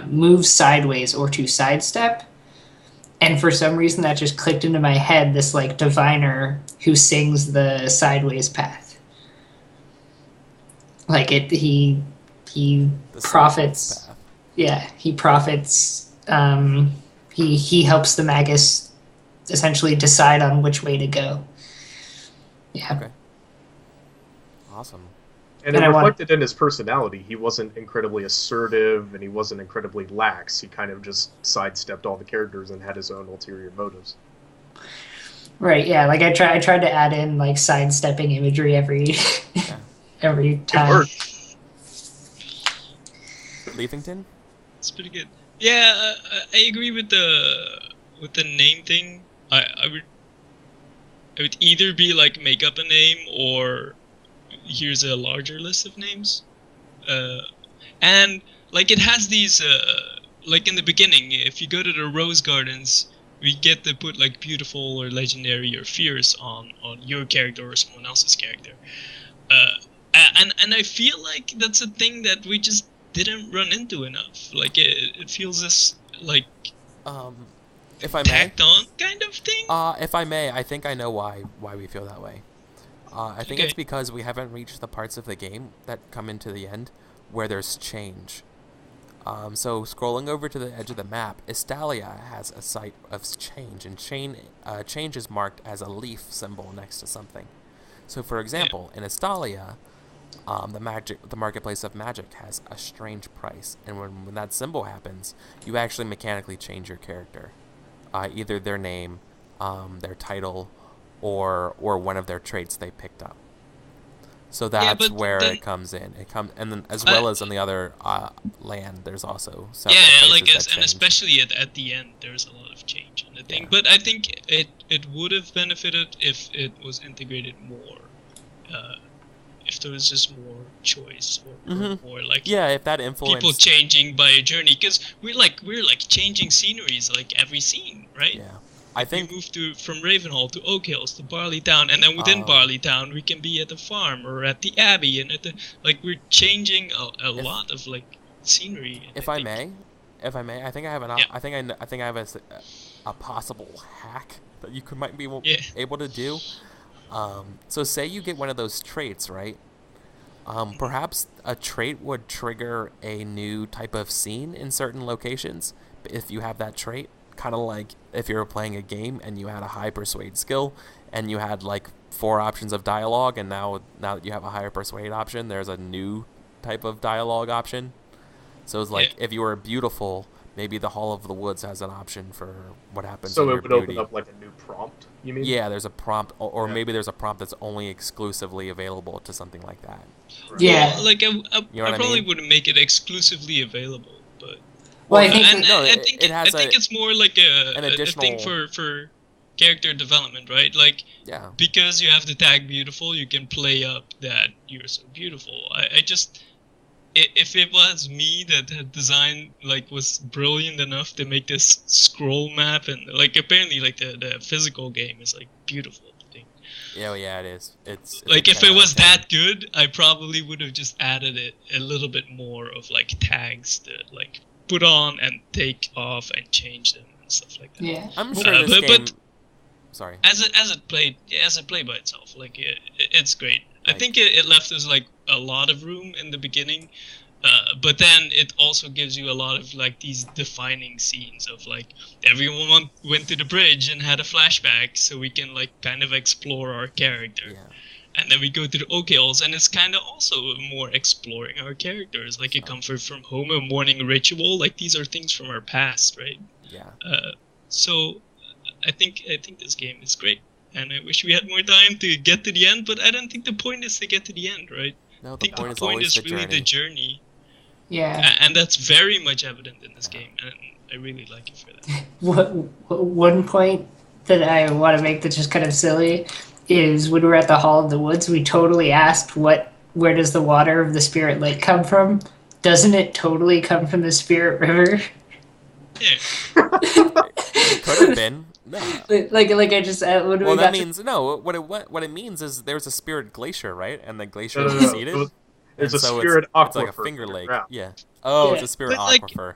move sideways or to sidestep. And for some reason that just clicked into my head, this like diviner who sings the sideways path. Like he profits. Yeah, he profits. He helps the Magus essentially decide on which way to go. Yeah. Okay. Awesome. And it reflected in his personality. He wasn't incredibly assertive, and he wasn't incredibly lax. He kind of just sidestepped all the characters and had his own ulterior motives. Right. Yeah. Like I tried to add in like sidestepping imagery every every time. It worked. Leafington? It's pretty good. Yeah, I agree with the name thing. I would either be like make up a name or here's a larger list of names. Uh, and like it has these like in the beginning, if you go to the rose gardens, we get to put like beautiful or legendary or fierce on your character or someone else's character. Uh, and I feel like that's a thing that we just didn't run into enough. Like it feels this like If I may, tacked on kind of thing. if I may, I think I know why we feel that way. I think Okay. it's because we haven't reached the parts of the game that come into the end where there's change. So scrolling over to the edge of the map, Estalia has a site of change, and change is marked as a leaf symbol next to something. So, for example, in Estalia, the marketplace of magic has a strange price, and when that symbol happens, you actually mechanically change your character, either their name, their title, or one of their traits they picked up. So that's but where then- it comes in. It comes, and then as well as on the other land, there's also several Yeah, places like that and change. especially at the end, there's a lot of change in the thing. Yeah. But I think it would have benefited if it was integrated more. If there was just more choice or more like Yeah, if that influence. people changing by a journey, because we're like changing sceneries like every scene, right? Yeah, I think we move from Ravenhall to Oak Hills to Barley Town, and then within Barley Town we can be at the farm or at the Abbey, and at the we're changing a lot of like scenery. if I may, I think I have an. Yeah. I think I have a possible hack that you might be Yeah. able to do. So say you get one of those traits, right? Perhaps a trait would trigger a new type of scene in certain locations if you have that trait. Kind of like if you were playing a game and you had a high persuade skill and you had like 4 options of dialogue, and now that you have a higher persuade option, there's a new type of dialogue option. So it's like if you were beautiful, maybe the Hall of the Woods has an option for what happens So in it your would beauty. open up like a new prompt, you mean? Yeah, there's a prompt, or Yeah. maybe there's a prompt that's only exclusively available to something like that. Right. Yeah. Well, like I You know what I probably mean? wouldn't make it exclusively available, but Well, I think and no, I think it has I think a- it's more like an a thing additional- for character development, right? Like Yeah. because you have the tag beautiful, you can play up that you're so beautiful. I just if it was me that had designed like was brilliant enough to make this scroll map, and like apparently like the physical game is like beautiful thing. Yeah, it is. It's Like a if 10 it out was of 10. that good, I probably would have just added it a little bit more of like tags to like put on and take off and change them and stuff like that. yeah. I'm sure this but- game. Sorry. As it played by itself, like it's great. I Like- think it left us like a lot of room in the beginning, but then it also gives you a lot of like these defining scenes of like everyone went to the bridge and had a flashback, so we can like kind of explore our character. Yeah. And then we go to the Oak Hills, and it's kind of also more exploring our characters, like a comfort from home, a morning ritual. Like these are things from our past, right? Yeah. So I think this game is great, and I wish we had more time to get to the end. But I don't think the point is to get to the end, right? No, I the think point the is point always is the really journey. the journey, Yeah. and that's very much evident in this game, and I really like it for that. One point that I want to make that's just kind of silly is when we were at the Hall of the Woods, we totally asked where does the water of the Spirit Lake come from? Doesn't it totally come from the Spirit River? Yeah, It could have been. No. like I just when we Well, that got to- means no. What it means is there's a spirit glacier, right? And the glacier No, is no, no. receded. There's and a so spirit it's like a aquifer Finger Lake. underground. Yeah. Oh, it's Yeah. a spirit But, like, aquifer.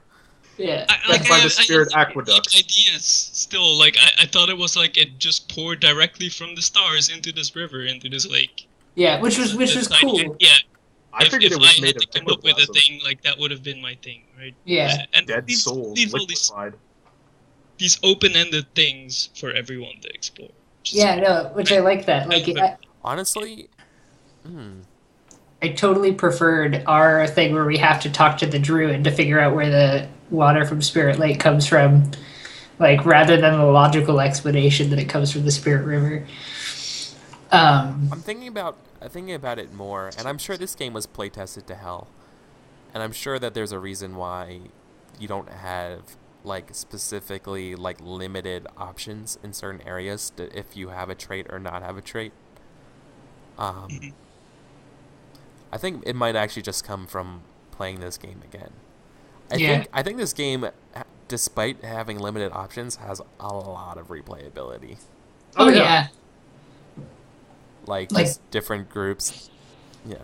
yeah. That's why the spirit have, aqueducts. Like, ideas still. Like I thought it was like it just poured directly from the stars into this river, into this lake. Yeah, which was This cool. idea- Yeah, I figured it if was I made had of to come up with a ectoplasm. thing, like that would have been my thing, right? Yeah. And Dead these, souls these all liquefied. these open-ended things for everyone to explore. which is Yeah, no, which I like that. Like Yeah. Honestly, I totally preferred our thing where we have to talk to the druid to figure out where the water from Spirit Lake comes from, like rather than the logical explanation that it comes from the Spirit River. I'm thinking about it more, and I'm sure this game was play tested to hell, and I'm sure that there's a reason why you don't have like specifically like limited options in certain areas if you have a trait or not have a trait. Mhm. I think it might actually just come from playing this game again. Yeah. I think this game, despite having limited options, has a lot of replayability. Oh yeah. Like Like- just different groups. Yeah.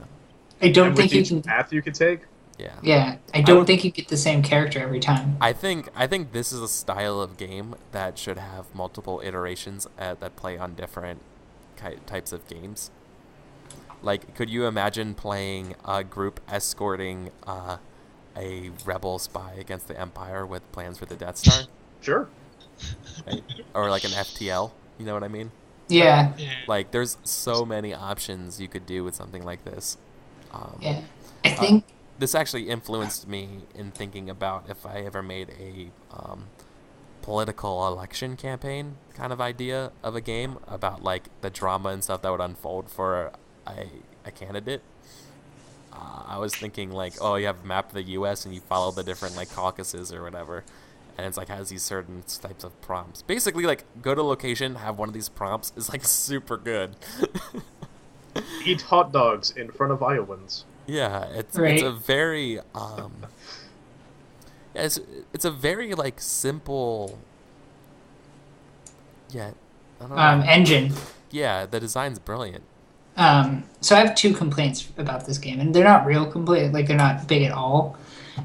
I don't And think with you each can. path you could take. Yeah. Yeah, I don't think you get the same character every time. I think this is a style of game that should have multiple iterations that play on different types of games. Like, could you imagine playing a group escorting a rebel spy against the Empire with plans for the Death Star? Sure. Right? Or like an FTL, you know what I mean? Yeah, Yeah. Like, there's so many options you could do with something like this. yeah. I think This actually influenced me in thinking about if I ever made a political election campaign kind of idea of a game about like the drama and stuff that would unfold for a candidate. I was thinking like, oh, you have a map of the U.S. and you follow the different like caucuses or whatever, and it's like has these certain types of prompts. Basically, like go to location, have one of these prompts is like super good. Eat hot dogs in front of Iowans. Yeah, it's Right. a very it's a very like simple. Yeah, I don't know. engine. Yeah, the design's brilliant. So I have two complaints about this game, and they're not real complaints. Like they're not big at all.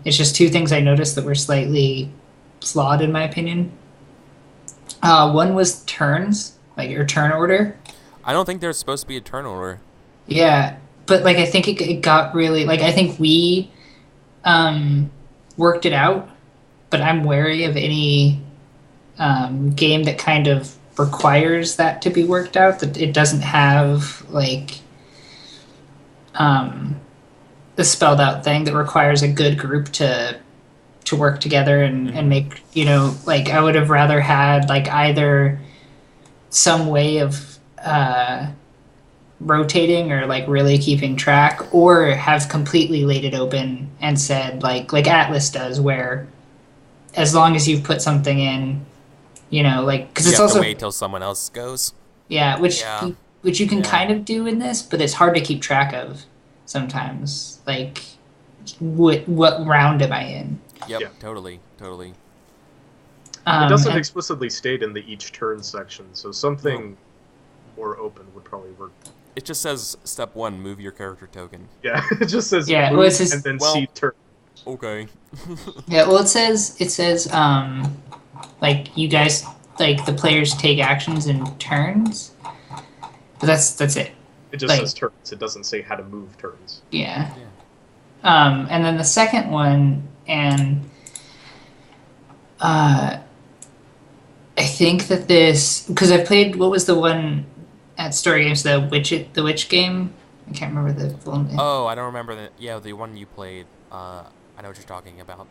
It's just two things I noticed that were slightly flawed in my opinion. One was turns, like your turn order. I don't think there's supposed to be a turn order. Yeah, but like I think it got really like I think we worked it out, but I'm wary of any game that kind of requires that to be worked out. That it doesn't have like the spelled out thing that requires a good group to work together and make like I would have rather had like either some way of rotating or like really keeping track, or have completely laid it open and said like Atlas does, where as long as you've put something in, like because You it's have also to wait till someone else goes. which Yeah. you can Yeah. kind of do in this, but it's hard to keep track of sometimes. Like what round am I in? Yep, Yeah. totally. It doesn't and- explicitly state in the each turn section, so something more open would probably work. It just says step 1, move your character token. Yeah, it just says Yeah, move well, it says- and then well- see turn. Okay. Yeah, well, it says like you guys, like the players take actions in turns, but that's it. It just like- says turns. It doesn't say how to move turns. Yeah. Yeah. And then the second one, and I think that this, because I played, what was the one at Story Games, the witch game? I can't remember the full name. Oh, I don't remember the one you played. I know what you're talking about.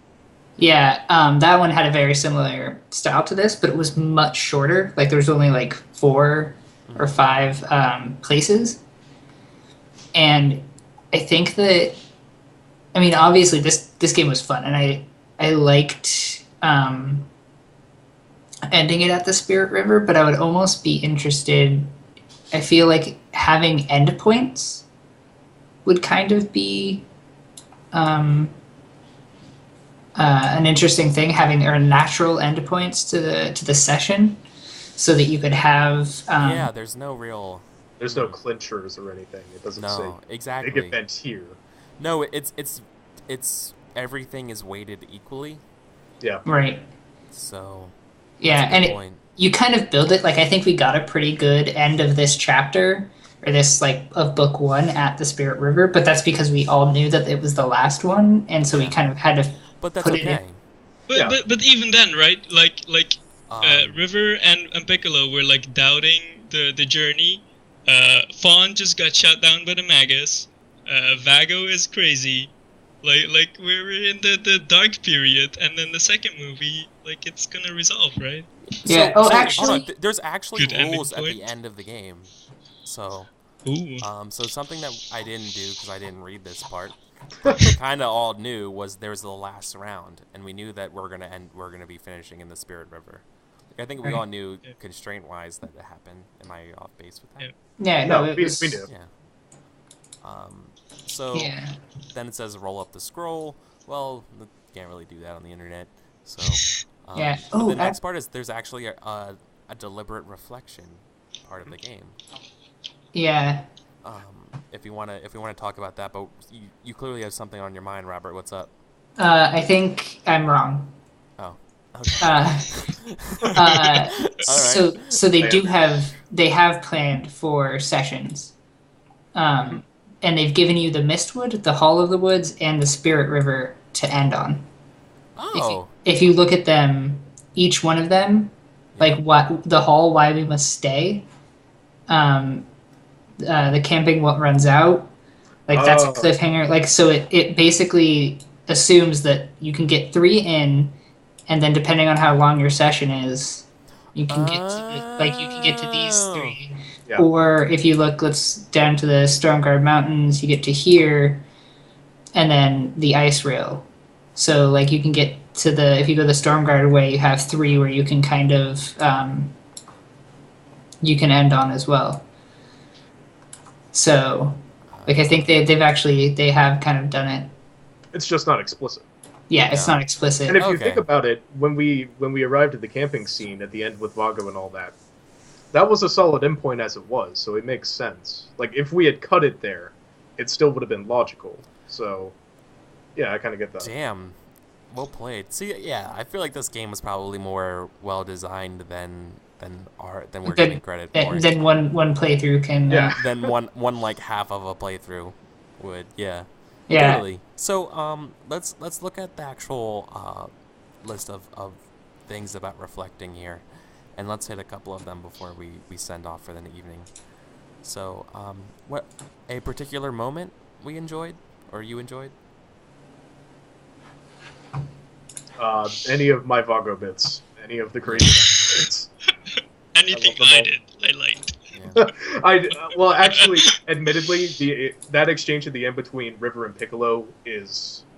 Yeah, that one had a very similar style to this, but it was much shorter. Like there was only like 4 or 5 places, and I think that, I mean, obviously this game was fun, and I liked ending it at the Spirit River, but I would almost be interested. I feel like having endpoints would kind of be an interesting thing, having or natural endpoints to the session, so that you could have Yeah, there's no real. There's no clinchers or anything. It doesn't No, say exactly. big event here. No, it's everything is weighted equally. Yeah. right. So Yeah, that's a and good it, point. you kind of build it like I think we got a pretty good end of this chapter or this like of book 1 at the Spirit River, but that's because we all knew that it was the last one, and so we kind of had to But that's put it in. okay. But, Yeah. but even then, right? Like Um, River and Piccolo were like doubting the journey. Fawn just got shot down by the Magus. Vago is crazy. Like we're in the dark period, and then the second movie, like it's gonna resolve, right? Yeah. hold Actually, on. There's actually Good ending rules at the point. end of the game. So, Ooh. so something that I didn't do because I didn't read this part kind of all knew was there was the last round, and we knew that we're gonna be finishing in the Spirit River. Like, I think we all knew constraint-wise that it happened. Am I off base with that? Yeah, no, it was... we knew. Yeah. So then it says roll up the scroll. Well, you can't really do that on the internet. So yeah. But the next part is there's actually a deliberate reflection part of the game. Yeah. If we want to talk about that, but you clearly have something on your mind, Robert. What's up? I think I'm wrong. Oh. Okay. So they have planned for sessions, and they've given you the Mistwood, the Hall of the Woods, and the Spirit River to end on. Oh. If you look at them, each one of them, like what the Hall, why we must stay. The camping what runs out, like that's a cliffhanger. Like so, it basically assumes that you can get 3 in. And then, depending on how long your session is, you can get to these 3. Yeah. Or if you look, down to the Stormguard Mountains, you get to here, and then the ice rail. So, like, you can get to if you go the Stormguard way, you have 3 where you can kind of you can end on as well. So, like, I think they have kind of done it. It's just not explicit. Yeah, it's not explicit. And if you think about it, when we arrived at the camping scene at the end with Vago and all that, that was a solid endpoint as it was, so it makes sense. Like, if we had cut it there, it still would have been logical. So, yeah, I kind of get that. Damn. Well played. See, yeah, I feel like this game was probably more well-designed than we're giving credit for. Than one playthrough can... Than one like half of a playthrough would, yeah. Yeah. Totally. So let's look at the actual list of things about reflecting here, and let's hit a couple of them before we send off for the evening. So what a particular moment we enjoyed or you enjoyed? Any of my Vago bits, any of the crazy bits. Anything I did, I liked. Well, actually, admittedly, that exchange at the end between River and Piccolo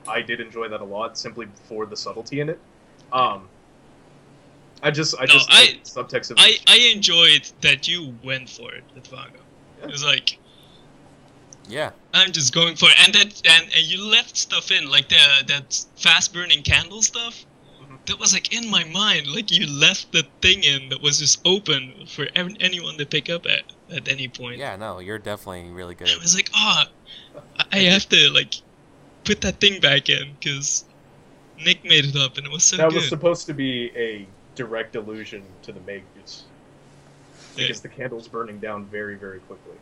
I did enjoy that a lot, simply for the subtlety in it. Subtext of I enjoyed that you went for it with Vago. Yeah. It was like, I'm just going for it, and you left stuff in, like that fast burning candle stuff. That was like in my mind, like you left the thing in that was just open for anyone to pick up at any point. Yeah, no, you're definitely really good. I was like, I have to like put that thing back in because Nick made it up and it was so good. That was supposed to be a direct allusion to the Magus because the candle's burning down very, very quickly.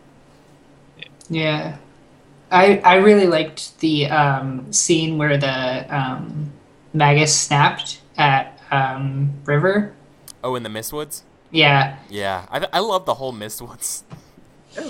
Yeah, I really liked the scene where the Magus snapped at River. Oh, in the Mistwoods? Yeah. Yeah, I love the whole Mistwoods. Yeah.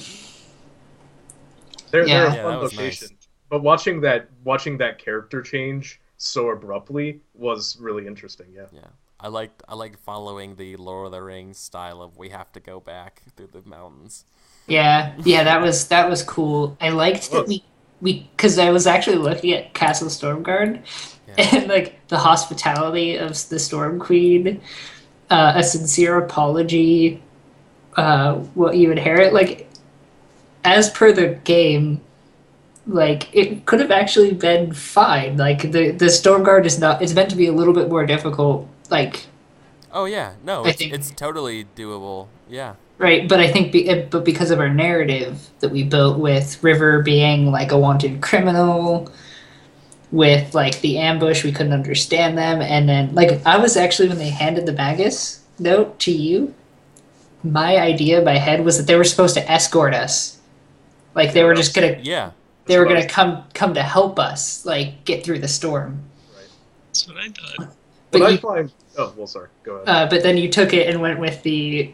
They're a fun location. Nice. But watching that character change so abruptly was really interesting, yeah. Yeah. I like following the Lord of the Rings style of we have to go back through the mountains. Yeah, that was cool. I liked that we because I was actually looking at Castle Stormguard, and like the hospitality of the Storm Queen, a sincere apology, what you inherit. Like, as per the game, like it could have actually been fine. Like the Stormguard is not. It's meant to be a little bit more difficult. Like. Oh yeah, no, it's totally doable. Yeah. Right, but I think but because of our narrative that we built with River being like a wanted criminal, with like the ambush, we couldn't understand them, and then like I was actually when they handed the Magus note to you, my idea in my head was that they were supposed to escort us, like they were just gonna they were gonna come to help us like get through the storm. Right. That's what I thought. Sorry, go ahead. But then you took it and went with the.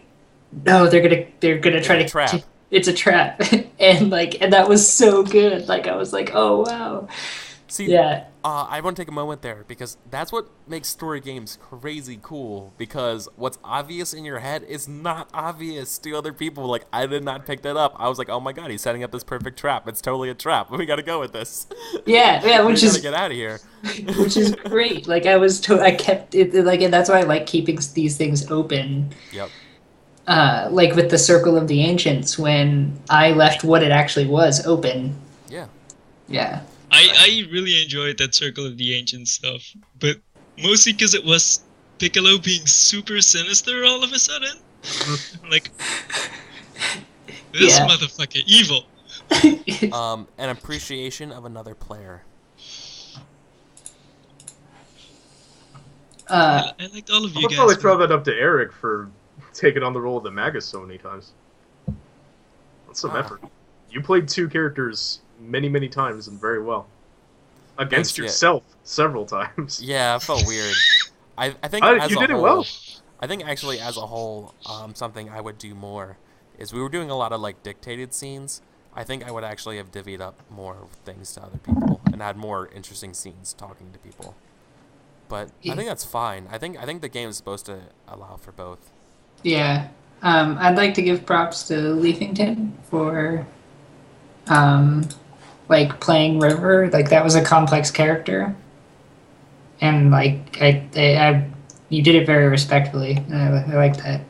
No, they're gonna try to trap. It's a trap, and that was so good. Like I was like, oh wow. See, I want to take a moment there because that's what makes story games crazy cool. Because what's obvious in your head is not obvious to other people. Like, I did not pick that up. I was like, oh my god, he's setting up this perfect trap. It's totally a trap. We got to go with this. Yeah, We gotta get out of here. which is great. Like I kept it like, and that's why I like keeping these things open. Yep. Like with the Circle of the Ancients, when I left what it actually was open. Yeah. Yeah. I really enjoyed that Circle of the Ancient stuff, but mostly because it was Piccolo being super sinister all of a sudden. Like, this Yeah. motherfucker evil. An appreciation of another player. I liked all of you I'll guys. probably throw that up to Eric for taking on the role of the Magus so many times. That's some effort. You played 2 characters many times and very well. Against yourself several times. Yeah, it felt weird. I think You did it well. I think actually as a whole, something I would do more is we were doing a lot of like dictated scenes. I think I would actually have divvied up more things to other people and had more interesting scenes talking to people. But I think that's fine. I think the game is supposed to allow for both. Yeah. I'd like to give props to Leafington for like playing River. Like that was a complex character. And like I you did it very respectfully. I like that.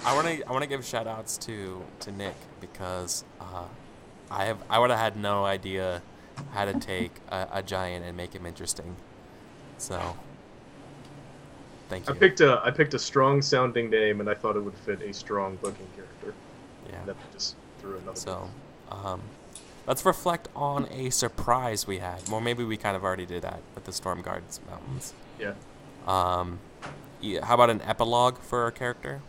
I want to give shout outs to Nick because I would have had no idea how to take a giant and make him interesting. So thank you. I picked a strong sounding name and I thought it would fit a strong looking character. Yeah. And then I just threw another So let's reflect on a surprise we had. Well, maybe we kind of already did that with the Storm Guards Mountains. Yeah. Yeah, how about an epilogue for our character?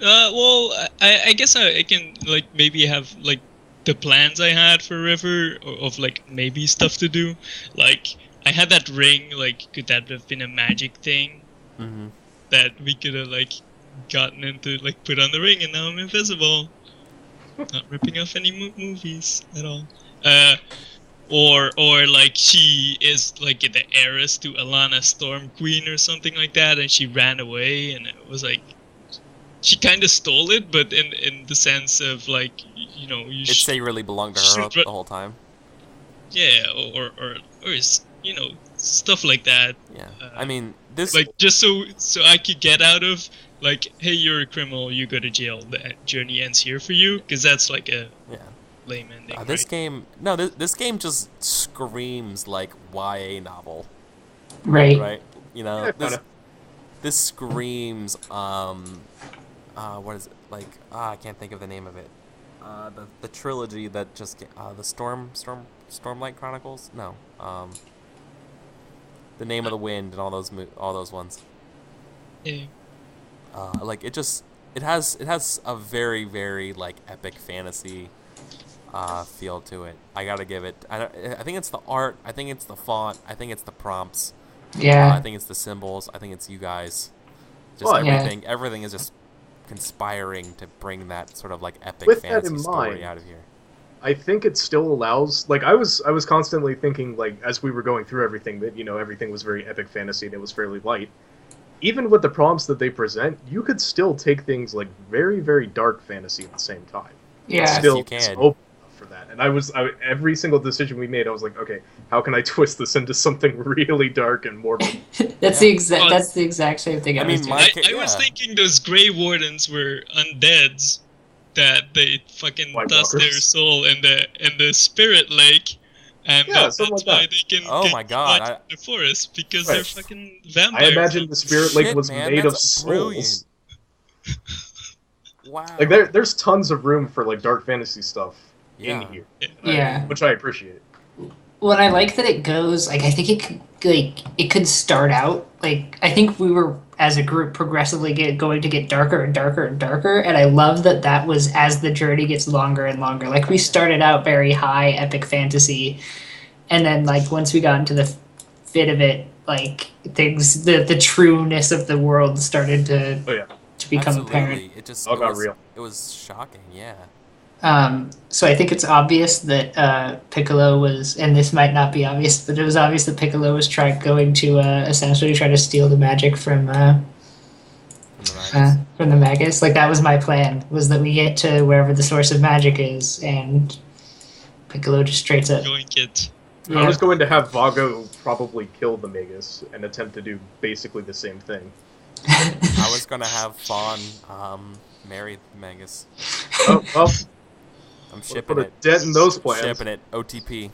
Well, I guess I can like maybe have like the plans I had for River of like maybe stuff to do. Like I had that ring. Like could that have been a magic thing that we could have like gotten into? Like put on the ring and now I'm invisible. Not ripping off any movies at all. Or like she is like the heiress to Alana Storm Queen or something like that, and she ran away, and it was like. She kind of stole it, but in the sense of like, you know, They really belonged to her the whole time. Yeah, or you know, stuff like that. Yeah, I mean this like just so I could get out of like, hey, you're a criminal, you go to jail. The journey ends here for you, because that's like a lame ending. This right? game, this game just screams like YA novel. Right. Right. You know, this screams what is it like? I can't think of the name of it. The trilogy that just the Stormlight Chronicles. No. The Name of the Wind and all those ones. Yeah. Like it has a very very like epic fantasy feel to it. I gotta give it. I think it's the art. I think it's the font. I think it's the prompts. Yeah. I think it's the symbols. I think it's you guys. Just everything. Everything is just conspiring to bring that sort of like epic fantasy story out of here. I think it still allows. Like I was constantly thinking, like as we were going through everything, that everything was very epic fantasy and it was fairly light. Even with the prompts that they present, you could still take things like very very dark fantasy at the same time. Yeah. Still, you can. it's open for that. And every single decision we made, I was like, okay, how can I twist this into something really dark and morbid? That's the exact same thing. I was thinking those Grey Wardens were undeads that they fucking dust their soul in the spirit lake, and that's why they can my god, the forest because they're fucking vampires. I imagine the spirit lake was made of souls. Wow. Like there's tons of room for like dark fantasy stuff in here. Yeah. Which I appreciate. Well, and I like that it goes like I think it could start out like I think we were as a group progressively going to get darker and darker and darker, and I love that was as the journey gets longer and longer. Like we started out very high epic fantasy, and then like once we got into the fit of it, like things the trueness of the world started to to become apparent. Absolutely. It just All got real. It was shocking. Yeah. So I think it's obvious that Piccolo was, and this might not be obvious, but it was obvious that Piccolo was going to essentially try to steal the magic from From the Magus. the Magus. Like that was my plan, was that we get to wherever the source of magic is, and Piccolo just straight up. Yoink it. Yeah. I was going to have Vago probably kill the Magus and attempt to do basically the same thing. I was gonna have Fawn marry the Magus. Oh, well, I'm we'll shipping put a it. dent in those plans. Shipping it. OTP.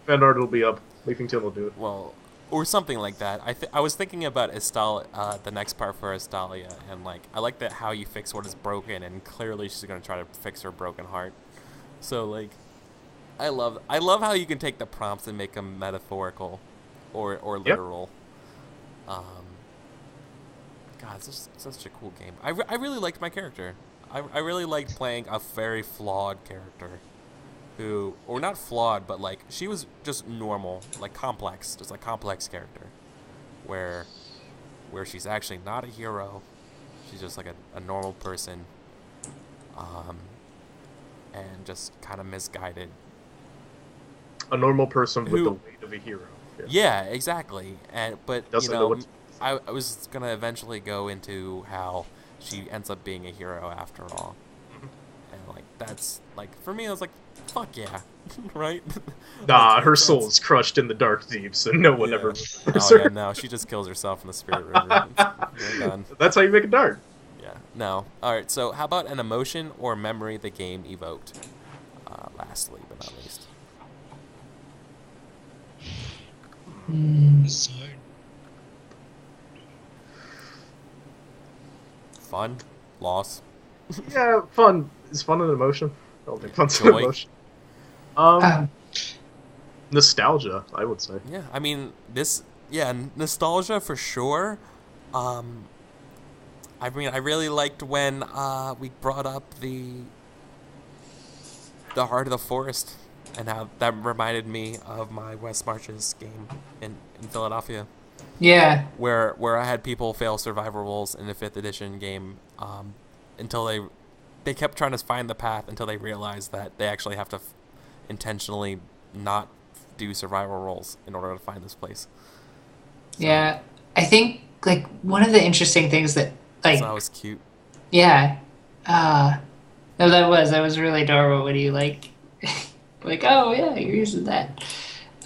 Fan art will be up. Leafington will do it. Well, or something like that. I was thinking about the next part for Estalia, and like I like that how you fix what is broken, and clearly she's gonna try to fix her broken heart. So like, I love how you can take the prompts and make them metaphorical, or literal. God, it's just such a cool game. I really liked my character. I really liked playing a very flawed character. Who, or not flawed, but like she was just normal, like complex, just like complex character, where she's actually not a hero, she's just like a normal person, and just kind of misguided. A normal person with Who- the weight of a hero. Yeah, exactly. But Doesn't you know know, what's- I was gonna eventually go into how she ends up being a hero after all, and like that's like for me, I was like, fuck yeah, right? Nah, her Makes soul sense. is crushed in the dark deeps, and no one ever. Oh yeah, no, she just kills herself in the spirit river. We're done. That's how you make a dart. Yeah, no. All right, so how about an emotion or memory the game evoked? Lastly, but not least. It's hard. Fun, loss, Yeah, fun. Is fun an emotion? I don't think fun's an Joy. emotion. Um, Nostalgia, I would say. yeah. I mean, nostalgia for sure. I mean, I really liked when we brought up the Heart of the Forest, and how that reminded me of my West Marches game in Philadelphia, yeah, where I had people fail survival roles in the 5th edition game until they kept trying to find the path until they realized that they actually have to intentionally not do survival rolls in order to find this place. yeah. I think like one of the interesting things that like So that was cute. yeah, no, that was really adorable when you like like oh yeah, you're using that.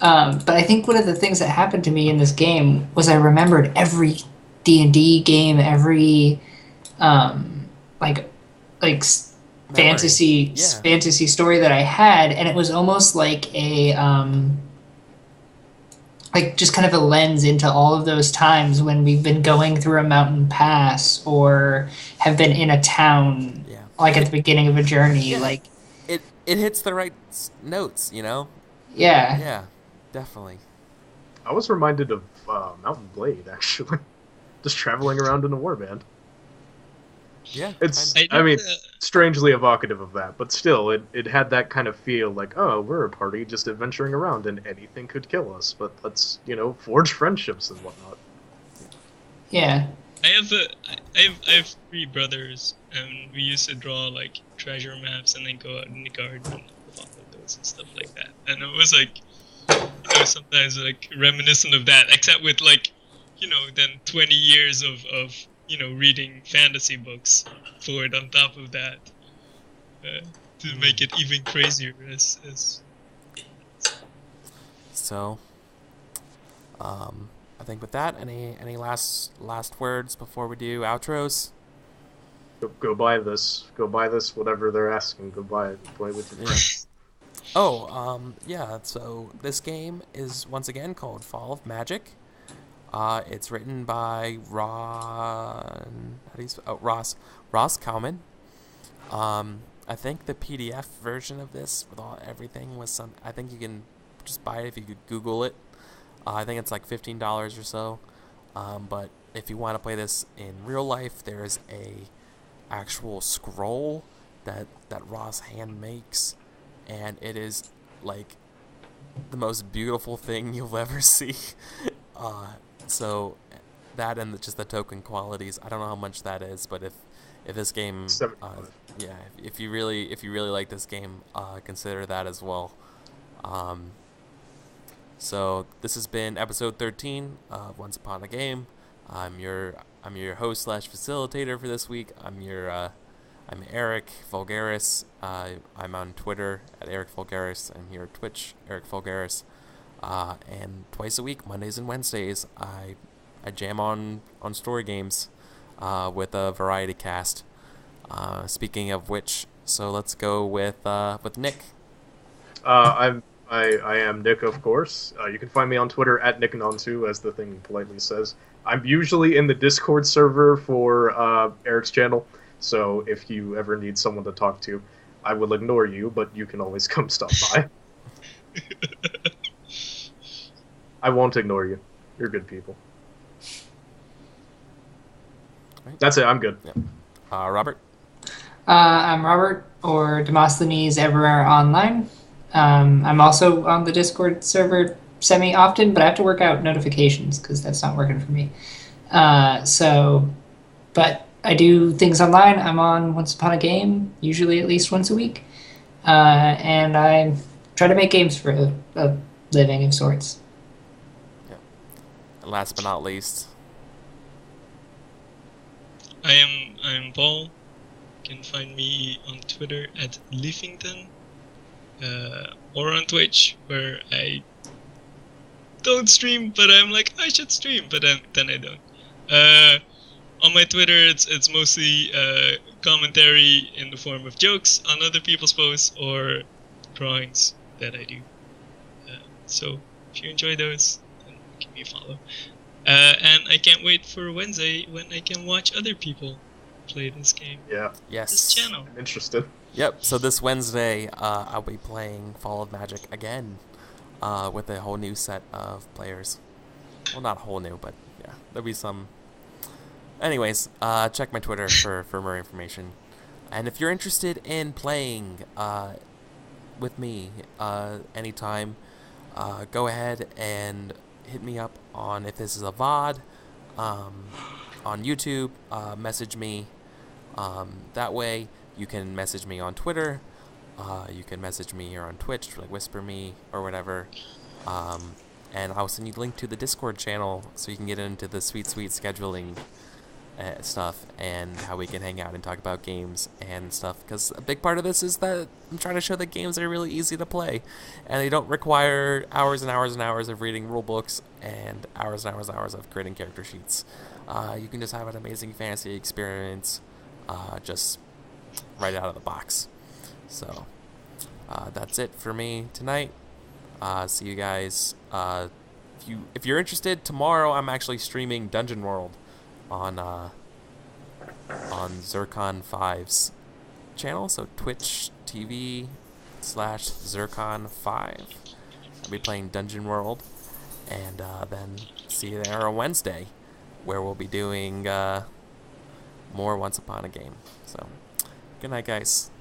But I think one of the things that happened to me in this game was I remembered every D&D game, every like fantasy Yeah. fantasy story that I had, and it was almost like a like just kind of a lens into all of those times when we've been going through a mountain pass or have been in a town, Yeah. like at the beginning of a journey, Yeah. like It hits the right notes, you know? yeah. Yeah, definitely. I was reminded of Mountain Blade, actually. Just traveling around in a warband. Yeah. It's, kinda. I mean, strangely evocative of that, but still, it had that kind of feel like, oh, we're a party just adventuring around and anything could kill us, but let's, forge friendships and whatnot. Yeah. I have 3 brothers, and we used to draw like treasure maps and then go out in the garden and follow those and stuff like that. And it was like, sometimes like reminiscent of that, except with like, then 20 years of reading fantasy books for it on top of that, to make it even crazier. So, I think with that, any last words before we do outros? Go buy this. Go buy this, whatever they're asking. Go buy it. Play with your friends. Yeah. So this game is once again called Fall of Magic. It's written by Ross Cowman. I think the PDF version of this with everything was I think you can just buy it if you could Google it. I think it's like $15 or so. But if you want to play this in real life, there is a actual scroll that Ross hand makes, and it is like the most beautiful thing you'll ever see. So that and just the token qualities. I don't know how much that is, but if this game, 75. yeah, if you really like this game, consider that as well. So this has been episode 13 of Once Upon a Game. I'm your host / facilitator for this week. I'm EricVulgaris. I'm on Twitter at EricVulgaris and here at Twitch, EricVulgaris. And twice a week, Mondays and Wednesdays, I jam on story games with a variety cast. Speaking of which, so let's go with Nick. I am Nick, of course. You can find me on Twitter at NickAnon2, as the thing politely says. I'm usually in the Discord server for Eric's channel, so if you ever need someone to talk to, I will ignore you, but you can always come stop by. I won't ignore you. You're good people. Right. That's it. I'm good. Yep. Robert? I'm Robert, or Demosthenes everywhere online. I'm also on the Discord server semi-often, but I have to work out notifications because that's not working for me. But I do things online. I'm on Once Upon a Game, usually at least once a week. And I try to make games for a living of sorts. Yep. And last but not least, I'm Paul. You can find me on Twitter at Leafington, or on Twitch, where I don't stream, but I'm like, I should stream, but then I don't. On my Twitter, it's mostly commentary in the form of jokes on other people's posts or drawings that I do. So if you enjoy those, then give me a follow. And I can't wait for Wednesday when I can watch other people play this game. Yeah. yes. This channel. I'm interested. Yep, so this Wednesday, I'll be playing Fall of Magic again, with a whole new set of players. Well, not whole new, but yeah, there'll be some. Anyways, check my Twitter for more information. And if you're interested in playing with me anytime, go ahead and hit me up on, if this is a VOD, on YouTube, message me. That way, you can message me on Twitter. You can message me here on Twitch, like whisper me or whatever. And I'll send you a link to the Discord channel so you can get into the sweet scheduling stuff and how we can hang out and talk about games and stuff. Because a big part of this is that I'm trying to show that games are really easy to play, and they don't require hours and hours and hours of reading rule books and hours and hours of creating character sheets. You can just have an amazing fantasy experience, just right out of the box. So that's it for me tonight. See you guys. If you're interested, tomorrow I'm actually streaming Dungeon World on Zircon 5's channel, so Twitch TV/Zircon 5. I'll be playing Dungeon World, and then see you there on Wednesday, where we'll be doing more Once Upon a Game. So, good night, guys.